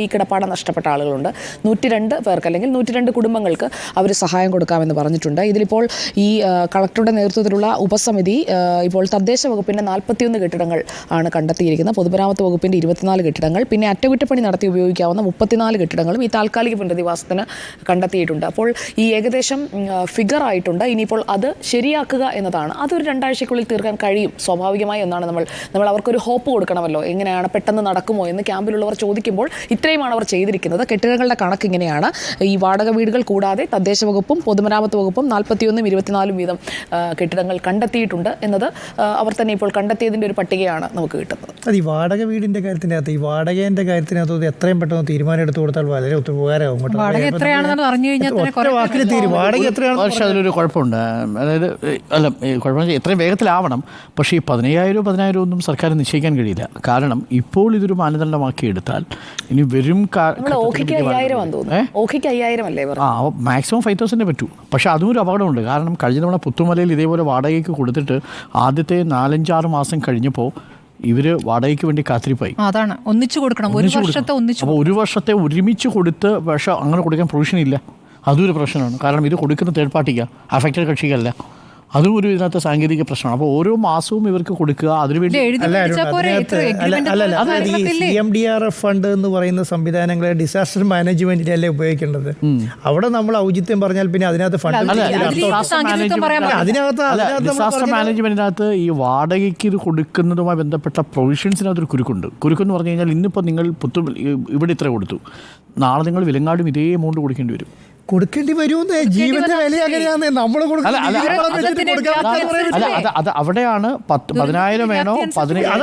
ഈ കിടപ്പാടം നഷ്ടപ്പെട്ട ആളുകളുണ്ട്. 102 പേർക്ക് അല്ലെങ്കിൽ 102 കുടുംബങ്ങൾക്ക് അവർ സഹായം കൊടുക്കാമെന്ന് പറഞ്ഞിട്ടുണ്ട്. ഇതിലിപ്പോൾ ഈ കളക്ടറുടെ നേതൃത്വത്തിലുള്ള ഉപസമിതി ഇപ്പോൾ തദ്ദേശ വകുപ്പിൻ്റെ 41 കെട്ടിടങ്ങൾ ആണ് കണ്ടെത്തിയിരിക്കുന്നത്, പൊതുമരാമത്ത് വകുപ്പിൻ്റെ 24 കെട്ടിടങ്ങൾ, പിന്നെ അറ്റകുറ്റപ്പണി നടത്തി ഉപയോഗിക്കാവുന്ന 34 കെട്ടിടങ്ങളും ഈ താൽക്കാലിക പുനരധിവാസത്തിന് കണ്ടെത്തിയിട്ടുണ്ട്. അപ്പോൾ ഈ ഏകദേശം ഫിഗർ ആയിട്ടുണ്ട്. ഇനിയിപ്പോൾ അത് ശരിയാക്കുക എന്നതാണ്. അതൊരു 2 ആഴ്ചയ്ക്കുള്ളിൽ തീർക്കാൻ കഴിയും സ്വാഭാവികമായി എന്നാണ് നമ്മൾ അവർക്കൊരു ഹോപ്പ് കൊടുക്കണമല്ലോ. എങ്ങനെയാണ് പെട്ടെന്ന് നടക്കുമോ എന്ന് ക്യാമ്പിലുള്ളവർ ചോദിക്കുമ്പോൾ ഇത്രയുമാണ് അവർ ചെയ്തിരിക്കുന്നത്. കെട്ടിടങ്ങളുടെ കണക്ക് ഇങ്ങനെയാണ്. ഈ വാടക വീടുകൾ കൂടാതെ തദ്ദേശ വകുപ്പും പൊതുമരാമത്ത് വകുപ്പും 41 24 വീതം കെട്ടിടങ്ങൾ കണ്ടെത്തിയിട്ടുണ്ട് എന്നത് അവർ തന്നെ ഇപ്പോൾ കണ്ടെത്തിയതിൻ്റെ ഒരു പട്ടികയാണ് നമുക്ക് കിട്ടുന്നത്. അത് ഈ വാടക വീടിൻ്റെ കാര്യത്തിനകത്ത്, ഈ വാടകേൻ്റെ കാര്യത്തിനകത്ത് എത്രയും പെട്ടെന്ന് തീരുമാനം എടുത്തു കൊടുത്താൽ വളരെ ഉപകാരമാകും. വാടക എത്രയാണെന്ന് അറിഞ്ഞു കഴിഞ്ഞാൽ വാടക എത്രയാണ്? പക്ഷേ അതിലൊരു കുഴപ്പമുണ്ട്. അതായത് കുഴപ്പമെന്ന് എത്രയും വേഗത്തിലാവണം. പക്ഷേ ഈ 10,000 ഒന്നും സർക്കാർ നിശ്ചയിക്കാൻ കഴിയില്ല. കാരണം ഇപ്പോൾ ഇതൊരു മാനദണ്ഡമാക്കി എടുത്താൽ ഇനി വരും മാക്സിമം 5,000 പറ്റൂ. പക്ഷേ അതും ഒരു അപകടമുണ്ട്. കാരണം കഴിഞ്ഞ തവണ പുത്തുമലയിൽ ഇതേപോലെ വാടകയ്ക്ക് കൊടുത്തിട്ട് ആദ്യത്തെ 4-5-6 മാസം കഴിഞ്ഞപ്പോൾ ഇവർ വാടകയ്ക്ക് വേണ്ടി കാത്തിരിപ്പായി. അതാണ് ഒന്നിച്ചു കൊടുക്കണം. അപ്പോൾ ഒരു വർഷത്തെ ഒരുമിച്ച് കൊടുത്ത് പക്ഷേ അങ്ങനെ കൊടുക്കാൻ പ്രൊവിഷൻ ഇല്ല. അതൊരു പ്രശ്നമാണ്. കാരണം ഇത് കൊടുക്കുന്ന തേർഡ് പാർട്ടിക്കാണ്, അഫക്റ്റഡ് കക്ഷിക്കല്ല. അതും ഒരു ഇതിനകത്ത് സാങ്കേതിക പ്രശ്നമാണ്. അപ്പോൾ ഓരോ മാസവും ഇവർക്ക് കൊടുക്കുക, അതിനുവേണ്ടി എഴുതി മേടിച്ചാൽ പോരെ, ഇത്ര agreement ഈ CMDRF ഫണ്ട് എന്ന് പറയുന്ന സംവിധാനങ്ങളെ ഡിസാസ്റ്റർ മാനേജ്മെന്റിനല്ലേ ഉപയോഗിക്കേണ്ടത്. അവിടെ നമ്മൾ ഔചിത്യം പറഞ്ഞാൽ പിന്നെ അതിനകത്ത് ഫണ്ട് ഡിസാസ്റ്റർ മാനേജ്മെന്റിനകത്ത് ഈ വാടകയ്ക്ക് ഇത് കൊടുക്കുന്നതുമായി ബന്ധപ്പെട്ട പ്രൊവിഷൻസിനകത്തൊരു കുരുക്കുണ്ട്. കുരുക്കെന്ന് പറഞ്ഞു കഴിഞ്ഞാൽ ഇന്നിപ്പോൾ നിങ്ങൾ ഇവിടെ ഇത്ര കൊടുത്തു, നാളെ നിങ്ങൾ വിലങ്ങാടും ഇതേ എമൗണ്ട് കൊടുക്കേണ്ടി വരും. കൊടുക്കേണ്ടി വരുമെന്ന് ജീവന്റെ വില അങ്ങനെയാന്ന് നമ്മൾ അവിടെയാണ് 10,000 വേണോ 10,000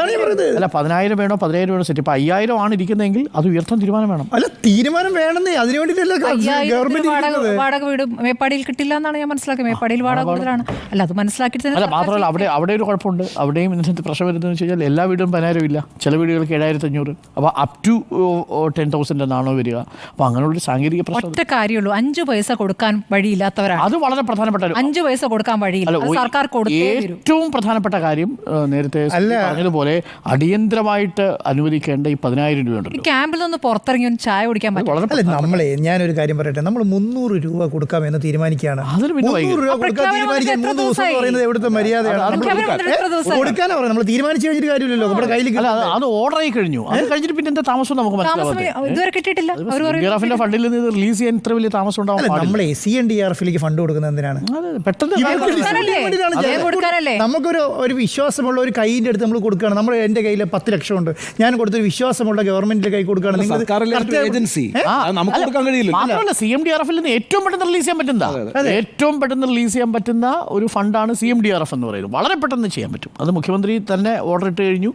വേണോ 15,000 വേണോ സെറ്റ്. ഇപ്പൊ 5,000 ആണ് ഇരിക്കുന്നതെങ്കിൽ അത് ഉയർത്താൻ തീരുമാനം വേണം. അല്ല തീരുമാനം വേണമെന്നേ, അതിനു വേണ്ടിയിട്ടല്ലേ ഗവൺമെന്റ് വാടക വീട് മേപ്പാടിയിൽ കിട്ടില്ല എന്നാണ് ഞാൻ മനസ്സിലാക്കിയത്. മേപ്പാടിയിൽ വാടക കൂടുതലാണ്. അല്ല അത് മനസ്സിലാക്കി. അല്ല മാത്രമല്ല അവിടെ ഒരു കുഴപ്പമുണ്ട്. അവിടെയും ഇതിനകത്ത് പ്രശ്നം വരുന്നതെന്ന് വെച്ച് കഴിഞ്ഞാൽ എല്ലാ വീടും 10,000 ഇല്ല, ചില വീടുകൾക്ക് 7,500. അപ്പോൾ അപ് ടു 10,000 എന്നാണോ വരിക. അപ്പോൾ അങ്ങനെയുള്ളൊരു സാങ്കേതിക പ്രശ്നം. ഒറ്റ കാര്യമുള്ളൂ, 5 പൈസ കൊടുക്കാൻ വഴിയില്ലാത്തവരാണ്. അത് വളരെ പ്രധാനപ്പെട്ട 5 പൈസ കൊടുക്കാൻ വഴിയില്ല, സർക്കാർ കൊടുത്തേ വരൂ. ഏറ്റവും പ്രധാനപ്പെട്ട കാര്യം നേരത്തെ പറഞ്ഞതുപോലെ അടിയന്തരമായിട്ട് അനുവദിക്കേണ്ട ഈ 10,000 രൂപയുണ്ടല്ലോ. ക്യാമ്പിൽ നിന്ന് പുറത്തിറങ്ങി ഒന്ന് ചായ കുടിക്കാൻ പറ്റും. അല്ല നമ്മളെ ഞാനൊരു കാര്യം പറയട്ടെ, നമ്മൾ 300 രൂപ കൊടുക്കാമെന്ന് തീരുമാനിക്കുകയാണ്. 300 രൂപ കൊടുക്കാൻ തീരുമാനിക്കാൻ 3 ദിവസം എന്ന് പറയുന്നത് എവിടുത്തെ മര്യാദയാണ്? കൊടുക്കാനാ പറയുന്നത്, നമ്മൾ തീരുമാനിച്ചു കഴിഞ്ഞിട്ട് കാര്യമില്ലല്ലോ. നമ്മുടെ കയ്യിൽ അത് ഓർഡർ ആയി കഴിഞ്ഞു. അത് കഴിഞ്ഞിട്ട് പിന്നെ എന്താ താമസം നമുക്ക് ഇതുവരെ കിട്ടിയിട്ടില്ല. ഫണ്ടിൽ നിന്ന് റിലീസ് ചെയ്യാൻ ഇത്ര വലിയ താമസം ഉണ്ടാവും. നമ്മൾ CMDRFിലേക്ക് ഫണ്ട് കൊടുക്കുന്നത് എന്തിനാണ്? നമുക്കൊരു വിശ്വാസമുള്ള ഒരു കൈയിന്റെ അടുത്ത് നമ്മൾ കൊടുക്കുകയാണ്. നമ്മൾ എന്റെ കയ്യിൽ 10 ലക്ഷം ഉണ്ട്, ഞാൻ കൊടുത്തൊരു വിശ്വാസമുള്ള ഗവൺമെന്റിന്റെ കൈ കൊടുക്കുകയാണ്. CMDRFിൽ നിന്ന് ഏറ്റവും പെട്ടെന്ന് റിലീസ് ചെയ്യാൻ പറ്റുന്ന ഒരു ഫണ്ടാണ് CMDRF എന്ന് പറയുന്നത്. വളരെ പെട്ടെന്ന് ചെയ്യാൻ പറ്റും. അത് മുഖ്യമന്ത്രി തന്നെ ഓർഡർ ഇട്ട് കഴിഞ്ഞു.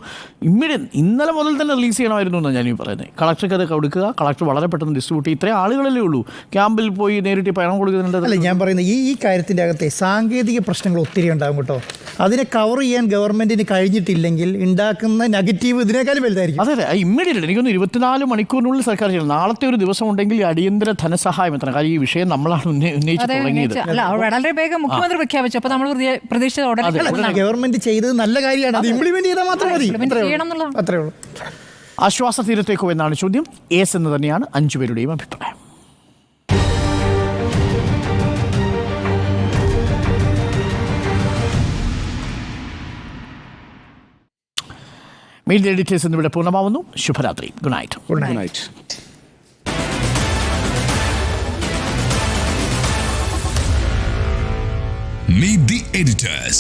ഇന്നലെ മുതൽ തന്നെ റിലീസ് ചെയ്യണമായിരുന്നു എന്നാണ് ഞാൻ ഈ പറയുന്നത്. കളക്ടർക്ക് അത് കൊടുക്കുക, കളക്ടർ വളരെ പെട്ടെന്ന് ഡിസ്ട്രിബ്യൂട്ട് ചെയ്യും. ഇത്രയും ആളുകളല്ലേ ഉള്ളൂ, ക്യാമ്പിൽ പോയി നേരിട്ട് പണം കൊടുക്കുന്നുണ്ട്. അല്ല ഞാൻ പറയുന്നത് ഈ കാര്യത്തിൻ്റെ അകത്തെ സാങ്കേതിക പ്രശ്നങ്ങൾ ഒത്തിരി ഉണ്ടാകും കേട്ടോ. അതിനെ കവർ ചെയ്യാൻ ഗവൺമെന്റിന് കഴിഞ്ഞിട്ടില്ലെങ്കിൽ ഉണ്ടാക്കുന്ന നെഗറ്റീവ് ഇതിനേക്കാളും വലുതായിരിക്കും. അതെ ഇമ്മീഡിയറ്റ് എനിക്കൊന്ന് 24 മണിക്കൂറിനുള്ളിൽ സർക്കാർ ചെയ്യണം. നാളത്തെ ഒരു ദിവസം ഉണ്ടെങ്കിൽ അടിയന്തര ധനസഹായം എത്തണം. കാര്യം ഈ വിഷയം നമ്മളാണ് ഉന്നയിച്ച് തുടങ്ങിയത്. വളരെ വേഗം മുഖ്യമന്ത്രി പ്രഖ്യാപിച്ചു. അപ്പോൾ നമ്മൾ പ്രതീക്ഷിച്ച ഗവൺമെന്റ് ചെയ്തത് നല്ല കാര്യമാണ്, അത് ഇംപ്ലിമെന്റ് ചെയ്താൽ മാത്രം മതി. അത്രേ ഉള്ളൂ. ആശ്വാസ തീരത്തേക്കോ എന്നാണ് ചോദ്യം. എസ് എന്ന് തന്നെയാണ് 5 പേരുടെയും അഭിപ്രായം. മീഡിയ എഡിറ്റേഴ്സ് എന്നിവിടെ പൂർണ്ണമാവുന്നു. ശുഭരാത്രി. Good night. Good night. Meet the editors.